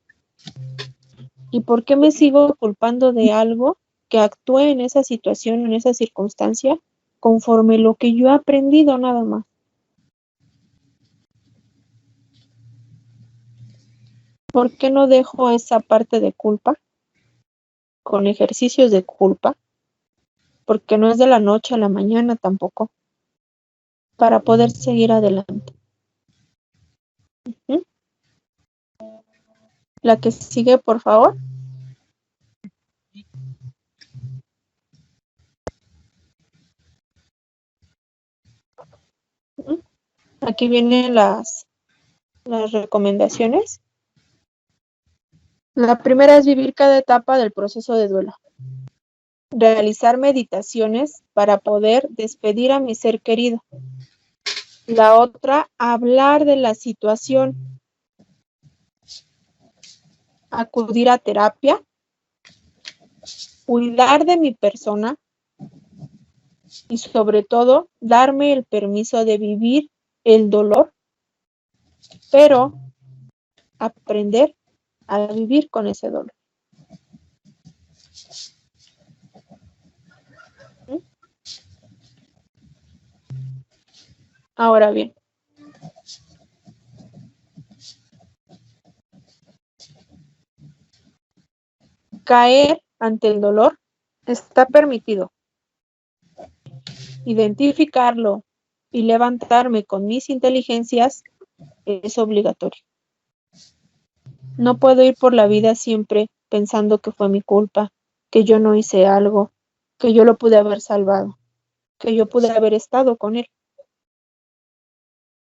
¿Y por qué me sigo culpando de algo que actúe en esa situación, en esa circunstancia, conforme lo que yo he aprendido nada más? ¿Por qué no dejo esa parte de culpa con ejercicios de culpa? Porque no es de la noche a la mañana tampoco, para poder seguir adelante. La que sigue, por favor. Aquí vienen las recomendaciones. La primera es vivir cada etapa del proceso de duelo. Realizar meditaciones para poder despedir a mi ser querido. La otra, hablar de la situación. Acudir a terapia. Cuidar de mi persona. Y sobre todo, darme el permiso de vivir el dolor, pero aprender a vivir con ese dolor. Ahora bien, caer ante el dolor está permitido. Identificarlo y levantarme con mis inteligencias es obligatorio. No puedo ir por la vida siempre pensando que fue mi culpa, que yo no hice algo, que yo lo pude haber salvado, que yo pude haber estado con él.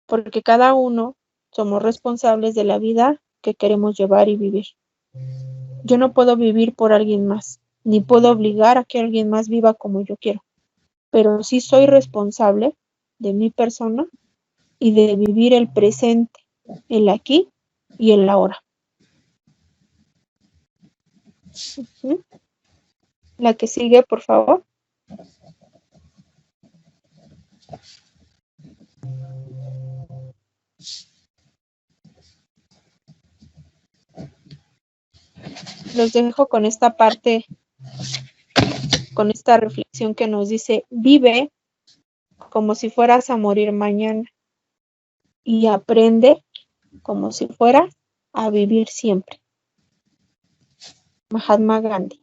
Porque cada uno somos responsables de la vida que queremos llevar y vivir. Yo no puedo vivir por alguien más, ni puedo obligar a que alguien más viva como yo quiero, pero sí soy responsable de mi persona y de vivir el presente, el aquí y el ahora. La que sigue, por favor. Los dejo con esta parte, con esta reflexión que nos dice, vive como si fueras a morir mañana y aprende como si fueras a vivir siempre. Mahatma Gandhi.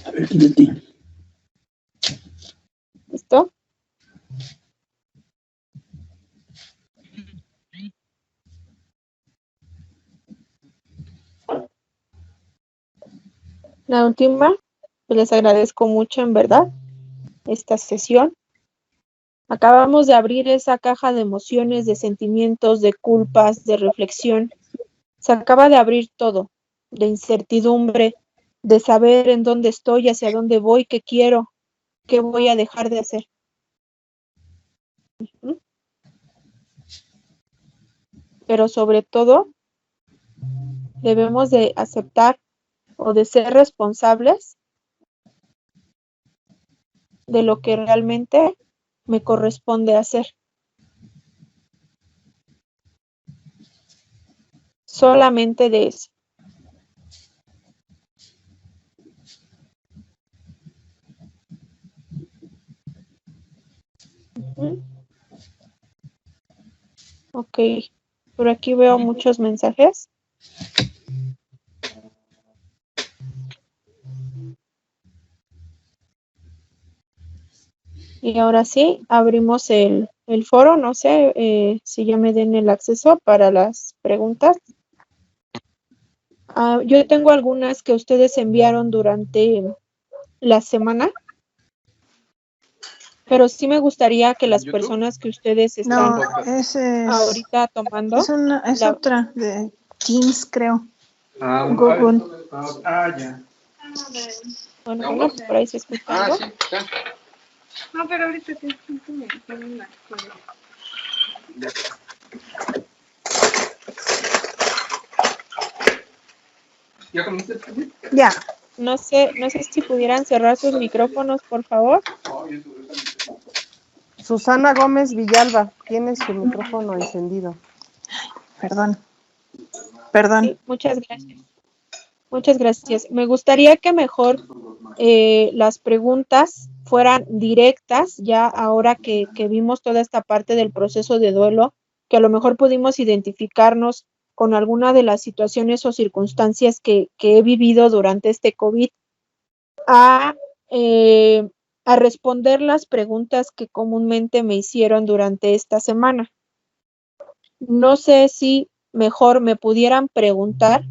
A ver, quítate. ¿Listo? La última, pues les agradezco mucho en verdad esta sesión. Acabamos de abrir esa caja de emociones, de sentimientos, de culpas, de reflexión. Se acaba de abrir todo, de incertidumbre, de saber en dónde estoy, hacia dónde voy, qué quiero, qué voy a dejar de hacer. Pero sobre todo, debemos de aceptar o de ser responsables de lo que realmente me corresponde hacer. Solamente de eso. Ok, por aquí veo muchos mensajes. Y ahora sí, abrimos el foro. No sé si ya me den el acceso para las preguntas. Yo tengo algunas que ustedes enviaron durante la semana, pero sí me gustaría que las personas que ustedes están ahorita tomando. Es otra de Teams, creo. Google. Ya. Bueno, pues por ahí se escucha algo. Sí, está. No, pero ahorita te me ponen las cosas. ¿Ya comiste? Ya. No sé si pudieran cerrar sus micrófonos, por favor. Susana Gómez Villalba tiene su micrófono encendido. Perdón. Sí, muchas gracias. Muchas gracias. Me gustaría que mejor las preguntas fueran directas, ya ahora que vimos toda esta parte del proceso de duelo, que a lo mejor pudimos identificarnos con alguna de las situaciones o circunstancias que he vivido durante este COVID, a responder las preguntas que comúnmente me hicieron durante esta semana. No sé si mejor me pudieran preguntar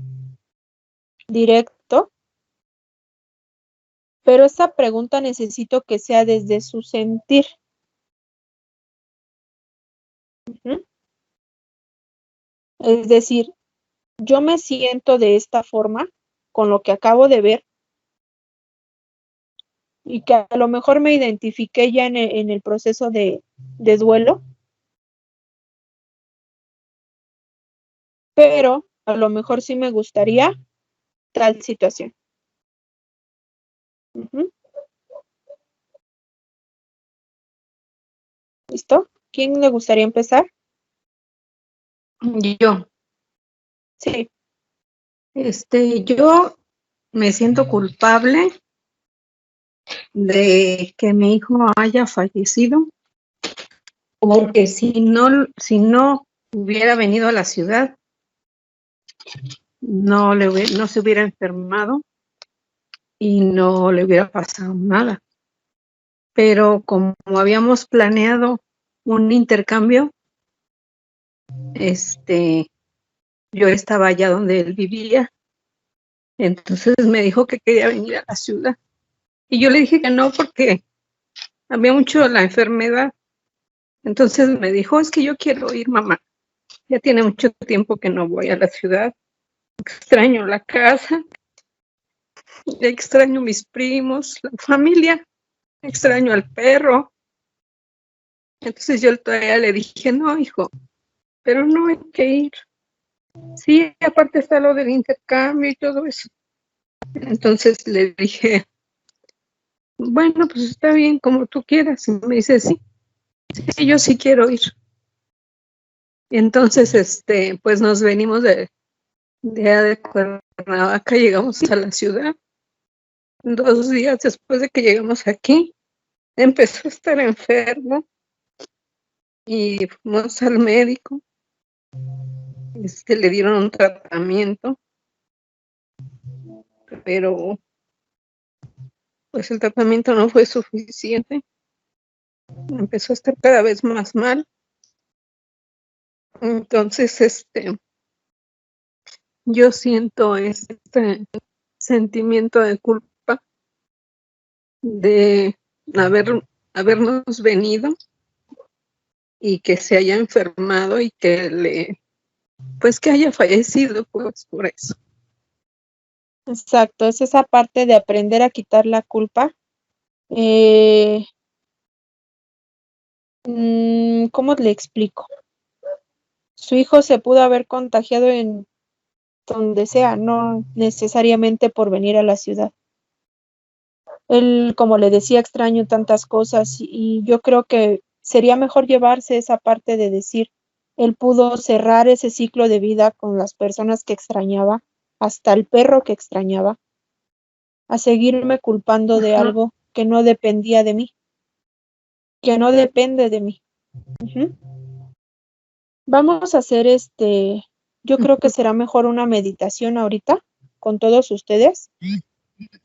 directo, pero esa pregunta necesito que sea desde su sentir. Es decir, yo me siento de esta forma con lo que acabo de ver y que a lo mejor me identifiqué ya en el proceso de duelo, pero a lo mejor sí me gustaría tal situación. ¿Listo? ¿Quién le gustaría empezar? Yo. Sí. Yo me siento culpable de que mi hijo haya fallecido, porque si no hubiera venido a la ciudad, no se hubiera enfermado y no le hubiera pasado nada. Pero como habíamos planeado un intercambio, yo estaba allá donde él vivía, entonces me dijo que quería venir a la ciudad. Y yo le dije que no porque había mucho la enfermedad. Entonces me dijo, es que yo quiero ir, mamá. Ya tiene mucho tiempo que no voy a la ciudad. Extraño la casa, extraño mis primos, la familia, extraño al perro. Entonces yo todavía le dije, no, hijo, pero no hay que ir. Sí, aparte está lo del intercambio y todo eso. Entonces le dije, bueno, pues está bien, como tú quieras. Y me dice, sí, yo sí quiero ir. Y entonces, pues nos venimos de Cuernavaca, llegamos a la ciudad. 2 días después de que llegamos aquí, empezó a estar enfermo y fuimos al médico. Le dieron un tratamiento, pero pues el tratamiento no fue suficiente. Empezó a estar cada vez más mal. Entonces, yo siento este sentimiento de culpa de habernos venido y que se haya enfermado y que pues que haya fallecido, pues por eso. Exacto, es esa parte de aprender a quitar la culpa. ¿Cómo le explico? Su hijo se pudo haber contagiado en donde sea, no necesariamente por venir a la ciudad. Él, como le decía, extraño tantas cosas y yo creo que sería mejor llevarse esa parte de decir, él pudo cerrar ese ciclo de vida con las personas que extrañaba, hasta el perro que extrañaba, a seguirme culpando de algo que no dependía de mí, que no depende de mí. Vamos a hacer yo creo que será mejor una meditación ahorita con todos ustedes.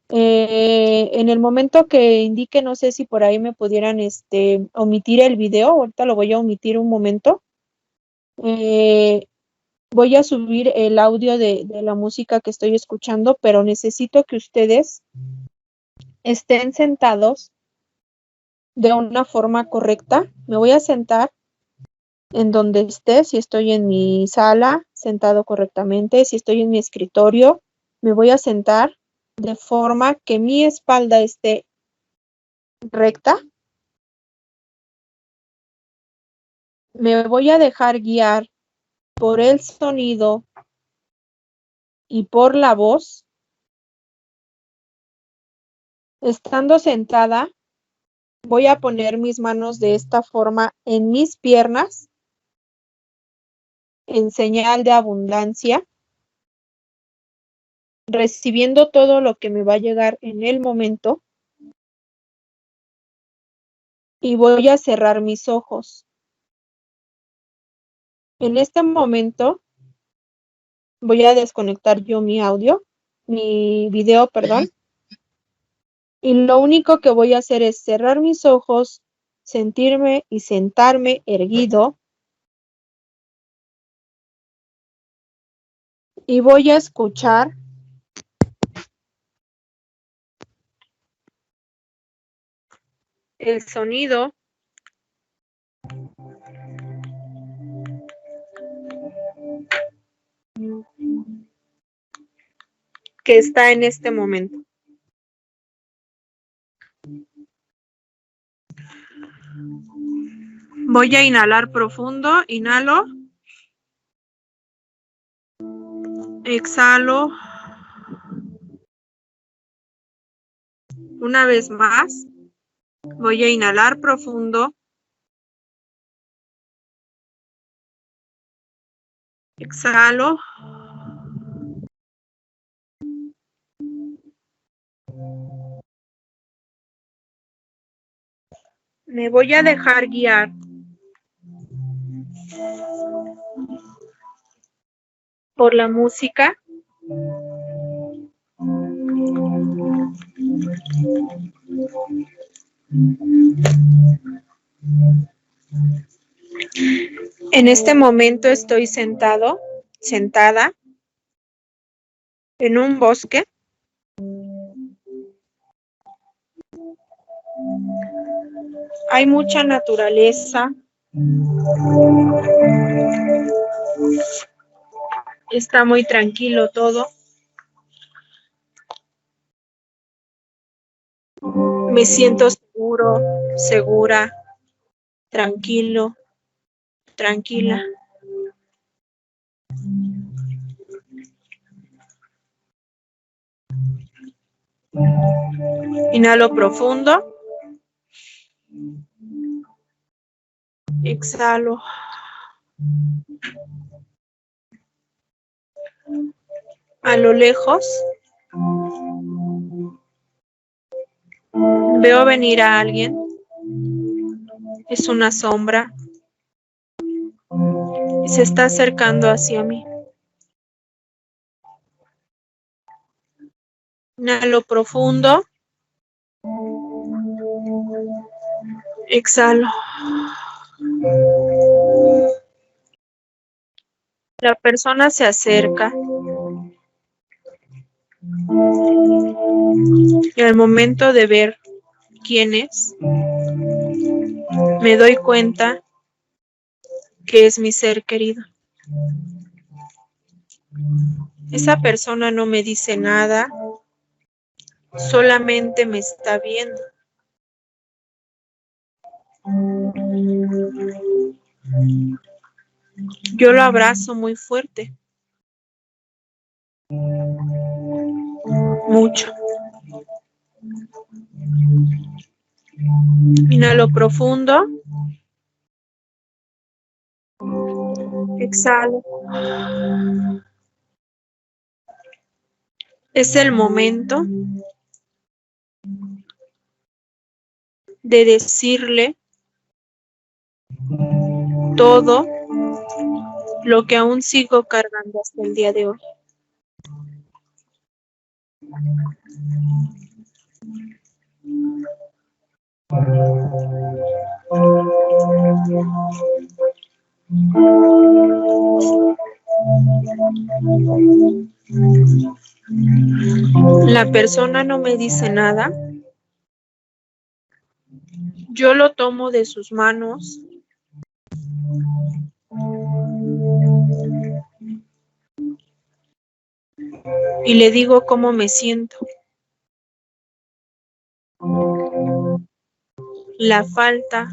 En el momento que indique, no sé si por ahí me pudieran omitir el video, ahorita lo voy a omitir un momento. Voy a subir el audio de la música que estoy escuchando, pero necesito que ustedes estén sentados de una forma correcta. Me voy a sentar en donde esté, si estoy en mi sala, sentado correctamente, si estoy en mi escritorio, me voy a sentar de forma que mi espalda esté recta. Me voy a dejar guiar por el sonido y por la voz. Estando sentada, voy a poner mis manos de esta forma en mis piernas, en señal de abundancia, recibiendo todo lo que me va a llegar en el momento. Y voy a cerrar mis ojos. En este momento voy a desconectar yo mi video, perdón. Y lo único que voy a hacer es cerrar mis ojos, sentirme y sentarme erguido. Y voy a escuchar el sonido que está en este momento. Voy a inhalar profundo, inhalo, exhalo, una vez más, voy a inhalar profundo, exhalo, me voy a dejar guiar por la música. En este momento estoy sentada en un bosque. Hay mucha naturaleza. Está muy tranquilo todo. Me siento seguro, segura, tranquilo, tranquila. Inhalo profundo. Exhalo. A lo lejos veo venir a alguien. Es una sombra. Y se está acercando hacia mí. Inhalo profundo. Exhalo. La persona se acerca. Y al momento de ver quién es, me doy cuenta que es mi ser querido. Esa persona no me dice nada, solamente me está viendo. Yo lo abrazo muy fuerte. Mucho. Inhalo profundo. Exhalo. Es el momento de decirle todo lo que aún sigo cargando hasta el día de hoy. La persona no me dice nada. Yo lo tomo de sus manos. Y le digo cómo me siento. La falta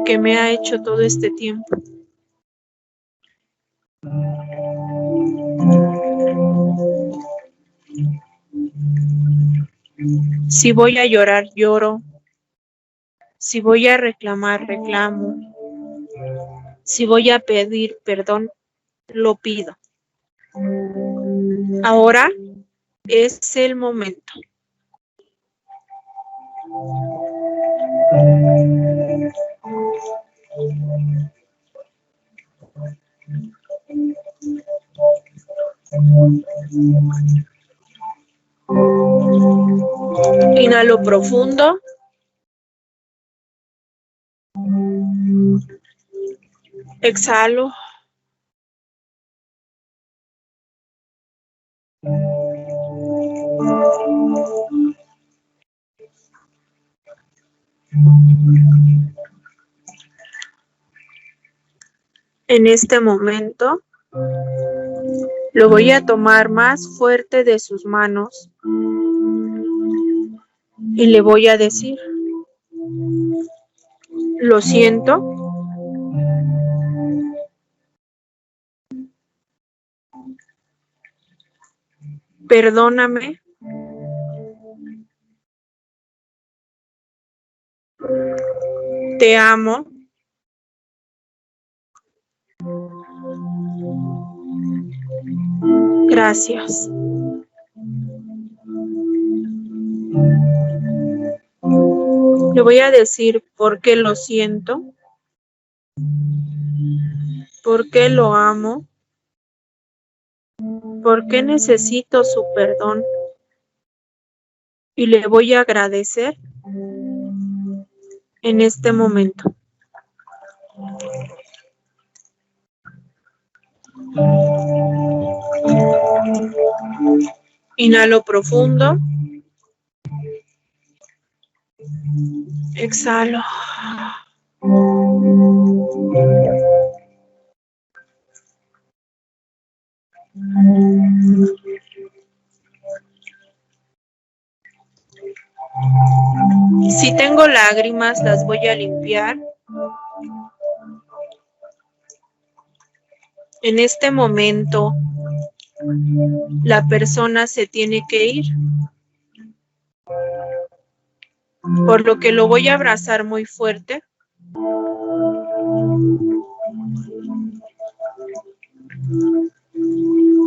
que me ha hecho todo este tiempo. Si voy a llorar, lloro. Si voy a reclamar, reclamo. Si voy a pedir perdón, lo pido. Ahora es el momento. Inhalo profundo. Exhalo. En este momento lo voy a tomar más fuerte de sus manos y le voy a decir: lo siento. Perdóname. Te amo. Gracias. Le voy a decir por qué lo siento, por qué lo amo, por qué necesito su perdón. Y le voy a agradecer en este momento. Inhalo profundo. Exhalo. Si tengo lágrimas, las voy a limpiar. En este momento, la persona se tiene que ir, por lo que lo voy a abrazar muy fuerte.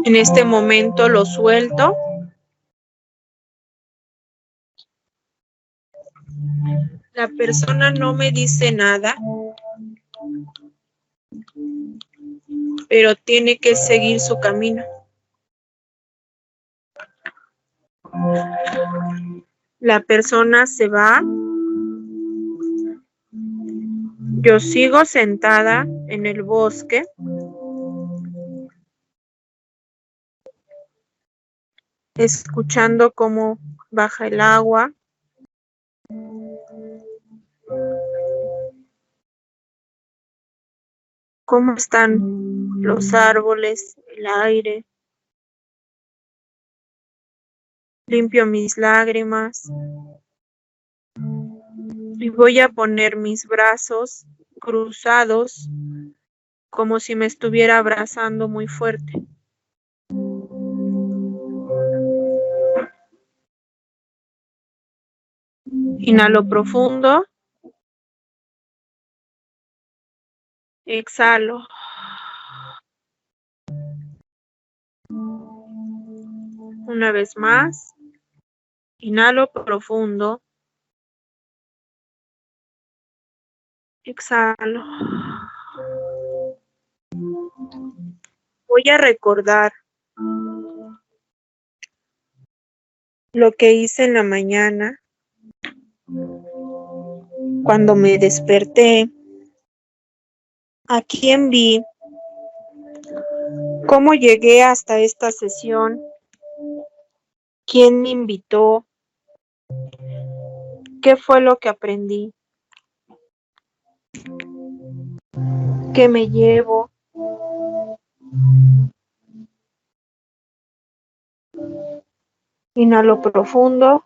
En este momento lo suelto. La persona no me dice nada, pero tiene que seguir su camino. La persona se va. Yo sigo sentada en el bosque. Escuchando cómo baja el agua. Cómo están los árboles, el aire. Limpio mis lágrimas y voy a poner mis brazos cruzados como si me estuviera abrazando muy fuerte. Inhalo profundo. Exhalo. Una vez más. Inhalo profundo. Exhalo. Voy a recordar lo que hice en la mañana, cuando me desperté, a quién vi, cómo llegué hasta esta sesión, quién me invitó, qué fue lo que aprendí, qué me llevo. Inhalo profundo.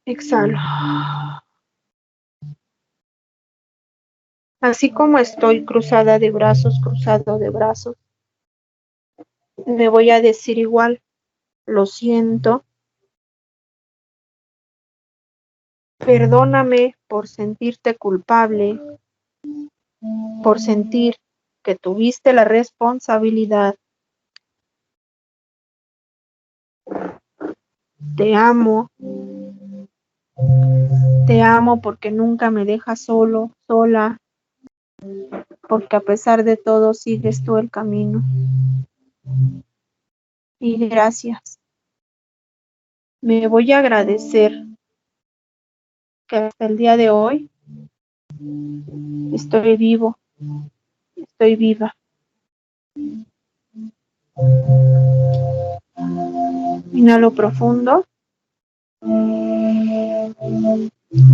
Exhalo. Así como estoy cruzada de brazos, cruzado de brazos, me voy a decir igual, lo siento, perdóname por sentirte culpable, por sentir que tuviste la responsabilidad. Te amo porque nunca me dejas solo, sola, porque a pesar de todo sigues tú el camino. Y gracias. Me voy a agradecer que hasta el día de hoy estoy vivo, estoy viva. Inhalo profundo.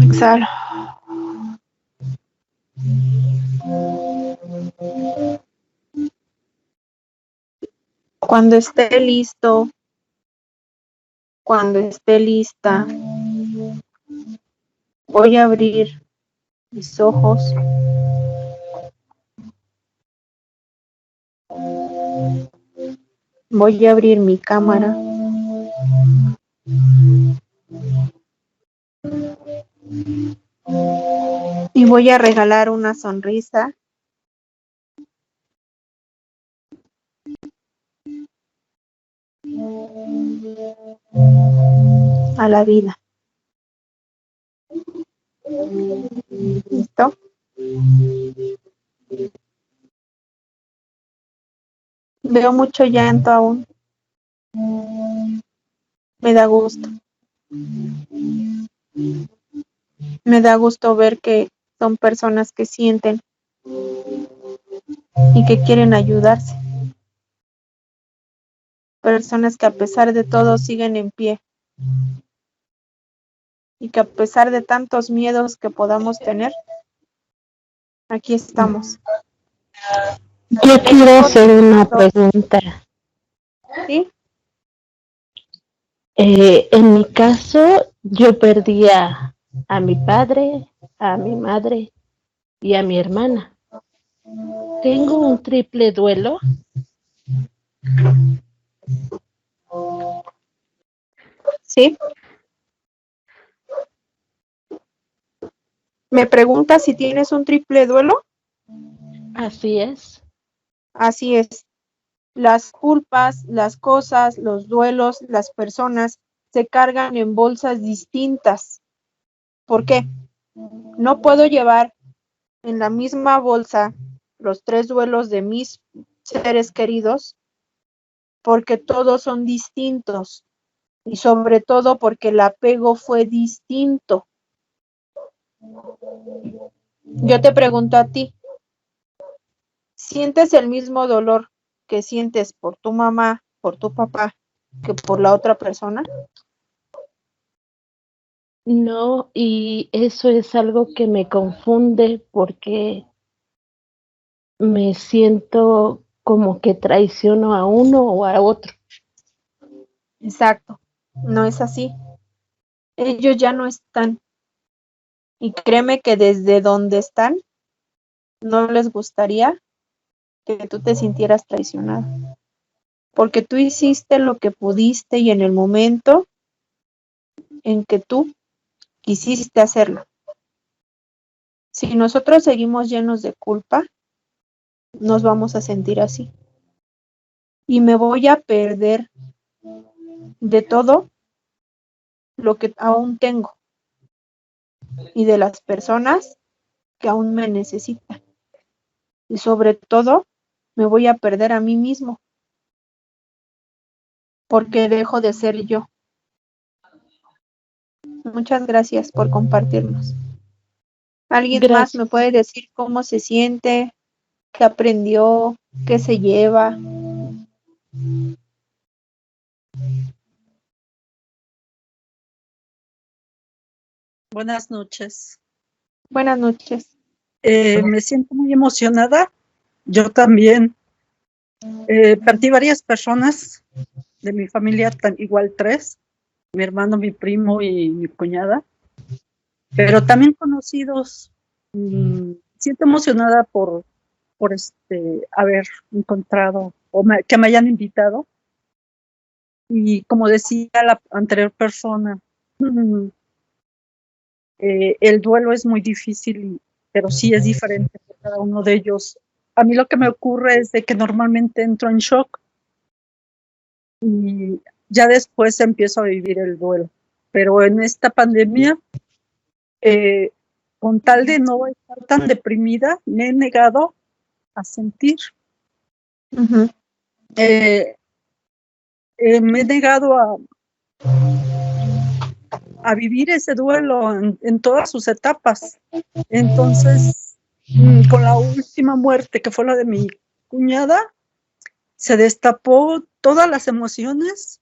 Exhalo. Cuando esté listo, cuando esté lista, voy a abrir mis ojos. Voy a abrir mi cámara. Y voy a regalar una sonrisa a la vida. ¿Listo? Veo mucho llanto aún. Me da gusto. Me da gusto ver que son personas que sienten y que quieren ayudarse. Personas que a pesar de todo siguen en pie. Y que a pesar de tantos miedos que podamos tener, aquí estamos. Yo quiero hacer una pregunta. ¿Sí? En mi caso, yo perdí a mi padre, a mi madre y a mi hermana. Tengo un triple duelo. ¿Sí? ¿Me preguntas si tienes un triple duelo? Así es. Así es. Las culpas, las cosas, los duelos, las personas se cargan en bolsas distintas. ¿Por qué? No puedo llevar en la misma bolsa los 3 duelos de mis seres queridos porque todos son distintos y sobre todo porque el apego fue distinto. Yo te pregunto a ti, ¿sientes el mismo dolor que sientes por tu mamá, por tu papá, que por la otra persona? No, y eso es algo que me confunde porque me siento como que traiciono a uno o a otro. Exacto, no es así. Ellos ya no están. Y créeme que desde donde están, no les gustaría que tú te sintieras traicionado. Porque tú hiciste lo que pudiste y en el momento en que tú quisiste hacerlo. Si nosotros seguimos llenos de culpa, nos vamos a sentir así. Y me voy a perder de todo lo que aún tengo y de las personas que aún me necesitan. Y sobre todo, me voy a perder a mí mismo porque dejo de ser yo. Muchas gracias por compartirnos. ¿Alguien más me Gracias. puede decir cómo se siente, qué aprendió, qué se lleva? Buenas noches. Buenas noches. Me siento muy emocionada. Yo también perdí varias personas de mi familia, igual 3, mi hermano, mi primo y mi cuñada, pero también conocidos. Siento emocionada por haber encontrado que me hayan invitado. Y como decía la anterior persona, el duelo es muy difícil, pero sí es diferente por cada uno de ellos. A mí lo que me ocurre es de que normalmente entro en shock y ya después empiezo a vivir el duelo. Pero en esta pandemia, con tal de no estar tan deprimida, me he negado a sentir. Uh-huh. Me he negado a vivir ese duelo en todas sus etapas. Entonces, con la última muerte, que fue la de mi cuñada, se destapó todas las emociones,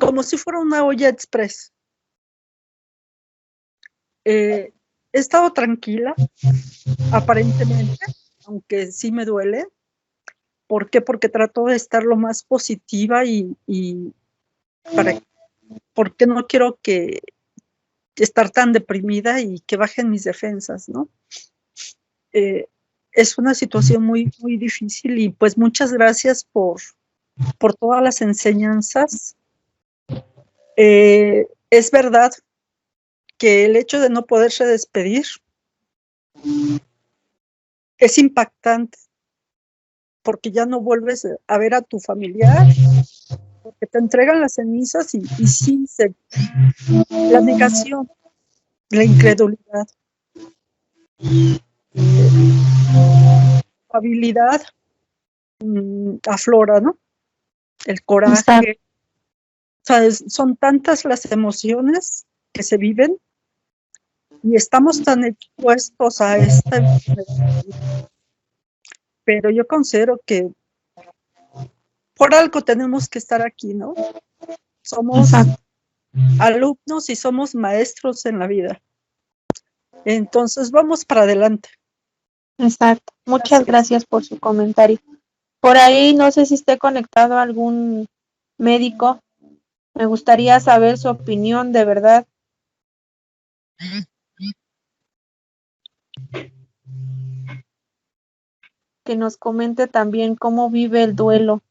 como si fuera una olla express. He estado tranquila, aparentemente, aunque sí me duele. ¿Por qué? Porque trato de estar lo más positiva porque no quiero estar tan deprimida y que bajen mis defensas, ¿no? Es una situación muy, muy difícil y pues muchas gracias por todas las enseñanzas. Es verdad que el hecho de no poderse despedir es impactante porque ya no vuelves a ver a tu familiar, porque te entregan las cenizas y sí, la negación, la incredulidad, la habilidad aflora, ¿no? El coraje. O sea, son tantas las emociones que se viven y estamos tan expuestos a esta enfermedad. Pero yo considero que por algo tenemos que estar aquí, ¿no? Somos alumnos y somos maestros en la vida. Entonces vamos para adelante. Exacto. Muchas gracias por su comentario. Por ahí no sé si esté conectado algún médico. Me gustaría saber su opinión de verdad. Que nos comente también cómo vive el duelo.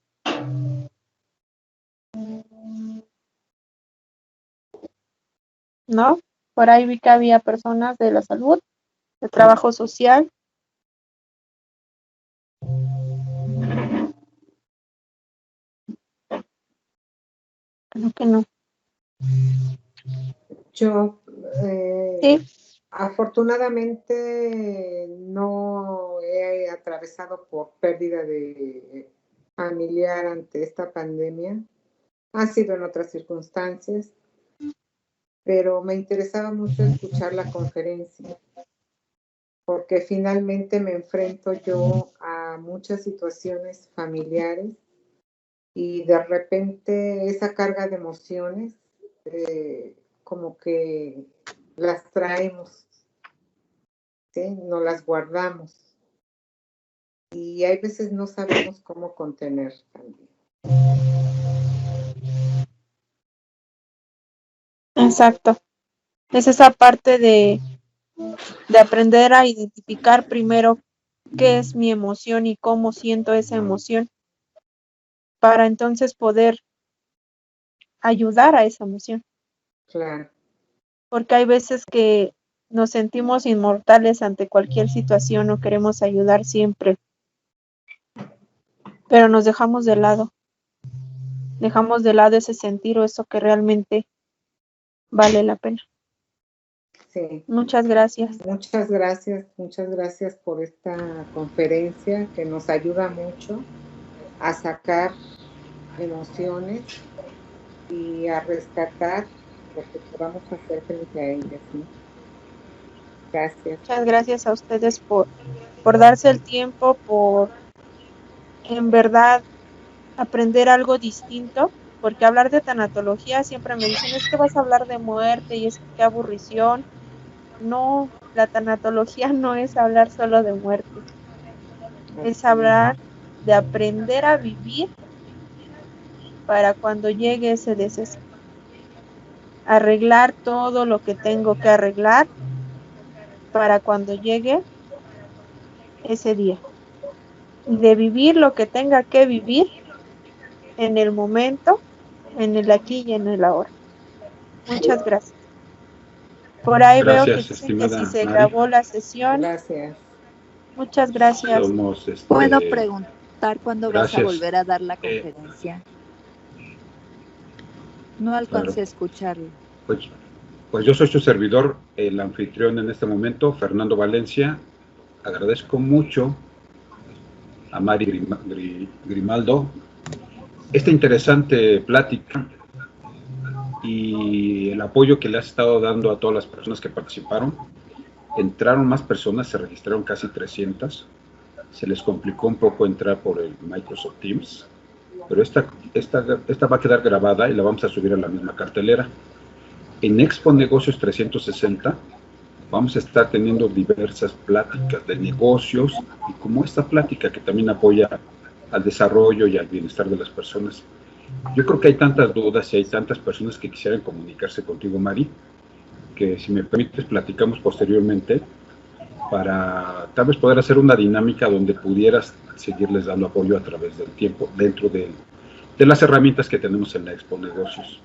¿No? Por ahí vi que había personas de la salud, de trabajo social. Creo que no. Yo, Sí. afortunadamente, no he atravesado por pérdida de familiar ante esta pandemia. Ha sido en otras circunstancias, pero me interesaba mucho escuchar la conferencia, porque finalmente me enfrento yo a muchas situaciones familiares y de repente esa carga de emociones como que las traemos, ¿sí? No las guardamos. y hay veces no sabemos cómo contener también. Exacto. Es esa parte de aprender a identificar primero qué es mi emoción y cómo siento esa emoción, para entonces poder ayudar a esa emoción. Claro. Porque hay veces que nos sentimos inmortales ante cualquier situación o queremos ayudar siempre, pero nos dejamos de lado ese sentir o eso que realmente vale la pena. Sí. Muchas gracias. Muchas gracias por esta conferencia que nos ayuda mucho a sacar emociones y a rescatar lo que podamos hacer frente a ellas, ¿no? Gracias. Muchas gracias a ustedes por darse el tiempo, por en verdad aprender algo distinto, porque hablar de tanatología siempre me dicen, es que vas a hablar de muerte y es que qué aburrición. No, la tanatología no es hablar solo de muerte, es hablar de aprender a vivir para cuando llegue ese deceso. Arreglar todo lo que tengo que arreglar para cuando llegue ese día. Y de vivir lo que tenga que vivir en el momento, en el aquí y en el ahora. Muchas gracias. Por ahí gracias, veo que dicen que si se Mari. grabó la sesión. Gracias. Muchas gracias. ¿Puedo preguntar cuándo vas a volver a dar la conferencia? No alcancé a escucharlo. Pues yo soy su servidor, el anfitrión en este momento, Fernando Valencia. Agradezco mucho a Mari Grimaldo esta interesante plática y el apoyo que le has estado dando a todas las personas que participaron. Entraron más personas, se registraron casi 300. Se les complicó un poco entrar por el Microsoft Teams, pero esta va a quedar grabada y la vamos a subir a la misma cartelera. En Expo Negocios 360 vamos a estar teniendo diversas pláticas de negocios y como esta plática que también apoya al desarrollo y al bienestar de las personas. Yo creo que hay tantas dudas y hay tantas personas que quisieran comunicarse contigo, Mari, que si me permites platicamos posteriormente para tal vez poder hacer una dinámica donde pudieras seguirles dando apoyo a través del tiempo dentro de las herramientas que tenemos en la Expo Negocios.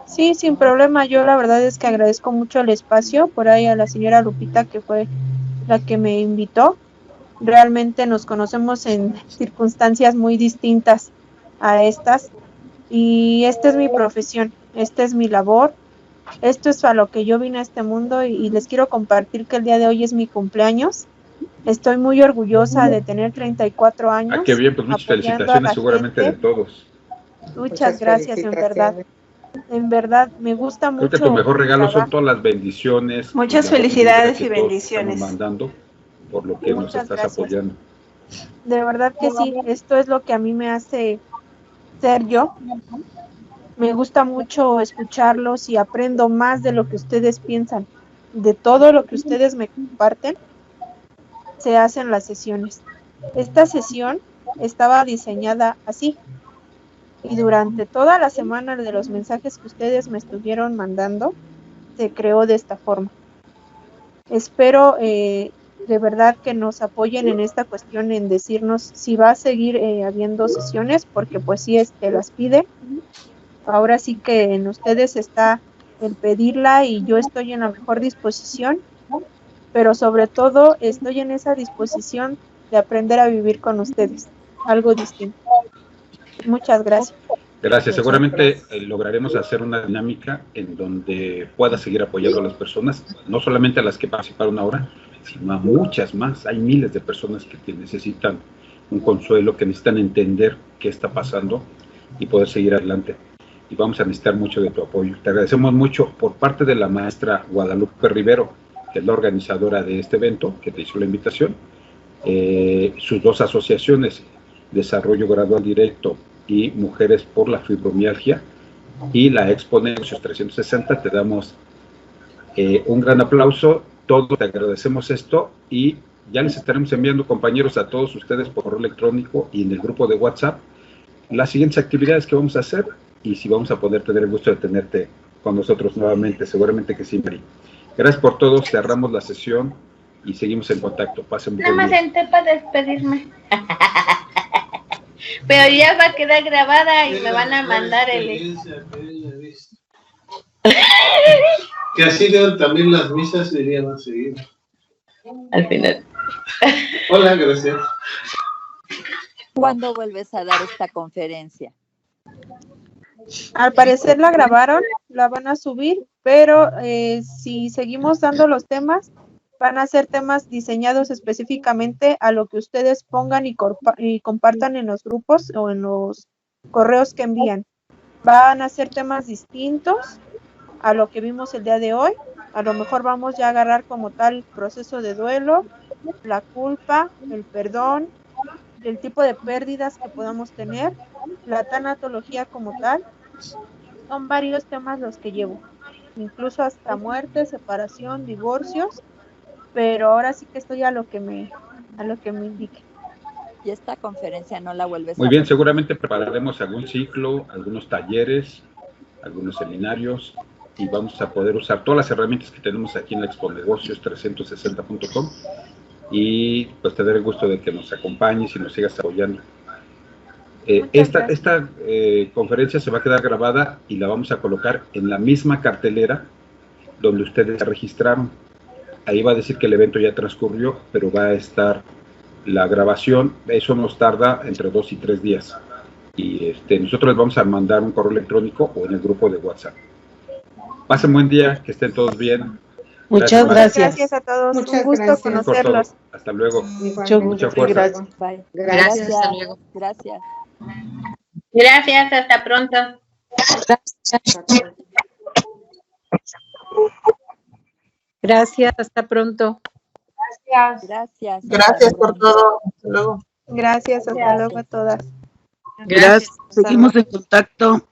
Sí, sin problema. Yo la verdad es que agradezco mucho el espacio, por ahí a la señora Lupita, que fue la que me invitó. Realmente nos conocemos en circunstancias muy distintas a estas y esta es mi profesión, esta es mi labor, esto es a lo que yo vine a este mundo y les quiero compartir que el día de hoy es mi cumpleaños. Estoy muy orgullosa de tener 34 años. Ah, qué bien, pues muchas felicitaciones seguramente de todos. Muchas gracias, en verdad. En verdad, me gusta mucho. Creo que tu mejor regalo son todas las bendiciones. Muchas felicidades y bendiciones. Mandando por lo que nos estás apoyando. De verdad que sí, esto es lo que a mí me hace ser yo. Me gusta mucho escucharlos y aprendo más de lo que ustedes piensan. De todo lo que ustedes me comparten, se hacen las sesiones. Esta sesión estaba diseñada así. Y durante toda la semana de los mensajes que ustedes me estuvieron mandando, se creó de esta forma. Espero de verdad que nos apoyen en esta cuestión, en decirnos si va a seguir habiendo sesiones, porque pues sí, las pide. Ahora sí que en ustedes está el pedirla y yo estoy en la mejor disposición, pero sobre todo estoy en esa disposición de aprender a vivir con ustedes, algo distinto. Muchas gracias. Gracias. Seguramente lograremos hacer una dinámica en donde pueda seguir apoyando a las personas, no solamente a las que participaron ahora, sino a muchas más. Hay miles de personas que necesitan un consuelo, que necesitan entender qué está pasando y poder seguir adelante. Y vamos a necesitar mucho de tu apoyo. Te agradecemos mucho por parte de la maestra Guadalupe Rivero, que es la organizadora de este evento, que te hizo la invitación. Sus dos asociaciones, Desarrollo Gradual Directo y Mujeres por la Fibromialgia, y la Expo Negocios 360, te damos un gran aplauso. Todos te agradecemos esto y Ya les estaremos enviando, compañeros, a todos ustedes por correo electrónico y en el grupo de WhatsApp las siguientes actividades que vamos a hacer y si vamos a poder tener el gusto de tenerte con nosotros nuevamente. Seguramente que sí, Mari. Gracias por todo. Cerramos la sesión y seguimos en contacto. Pasen Nada más entré para despedirme. Pero ya va a quedar grabada y me van a mandar el... Que así también las misas irían a seguir. Al final. Hola, gracias. ¿Cuándo vuelves a dar esta conferencia? Al parecer la grabaron, la van a subir, pero si seguimos dando los temas, van a ser temas diseñados específicamente a lo que ustedes pongan y compartan en los grupos o en los correos que envían. Van a ser temas distintos a lo que vimos el día de hoy. A lo mejor vamos ya a agarrar como tal proceso de duelo, la culpa, el perdón, el tipo de pérdidas que podamos tener, la tanatología como tal. Son varios temas los que llevo, incluso hasta muerte, separación, divorcios, pero ahora sí que estoy a lo que me indique. ¿Y esta conferencia no la vuelves Muy bien, seguramente prepararemos algún ciclo, algunos talleres, algunos seminarios y vamos a poder usar todas las herramientas que tenemos aquí en la exponegocios360.com y pues tener el gusto de que nos acompañes y nos sigas apoyando. Esta conferencia se va a quedar grabada y la vamos a colocar en la misma cartelera donde ustedes se registraron. Ahí va a decir que el evento ya transcurrió, pero va a estar la grabación. Eso nos tarda entre 2 y 3 días. Y nosotros les vamos a mandar un correo electrónico o en el grupo de WhatsApp. Pasen buen día, que estén todos bien. Muchas gracias a todos. Muchas un gusto gracias. conocerlos. Hasta luego. Mucha fuerza. Bye. Gracias, hasta luego. Gracias. Gracias, hasta pronto. Gracias, hasta pronto. Gracias. Gracias por todo. Hasta luego. Gracias, hasta luego a todas. Gracias. Seguimos en contacto.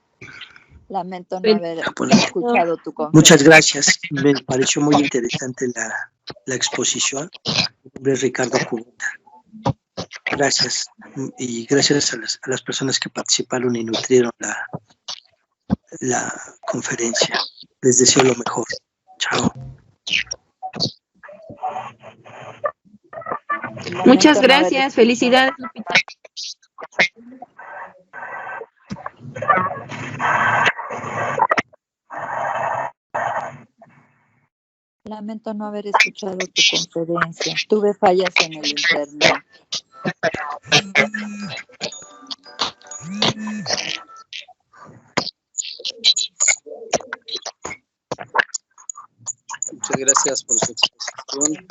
Lamento no haber escuchado tu conferencia. Muchas gracias. Me pareció muy interesante la exposición. Mi nombre es Ricardo Cubeta. Gracias. Y gracias a las personas que participaron y nutrieron la conferencia. Les deseo lo mejor. Chao. Muchas gracias. Felicidades, Lupita. Lamento no haber escuchado tu conferencia. Tuve fallas en el internet. Muchas gracias por su exposición.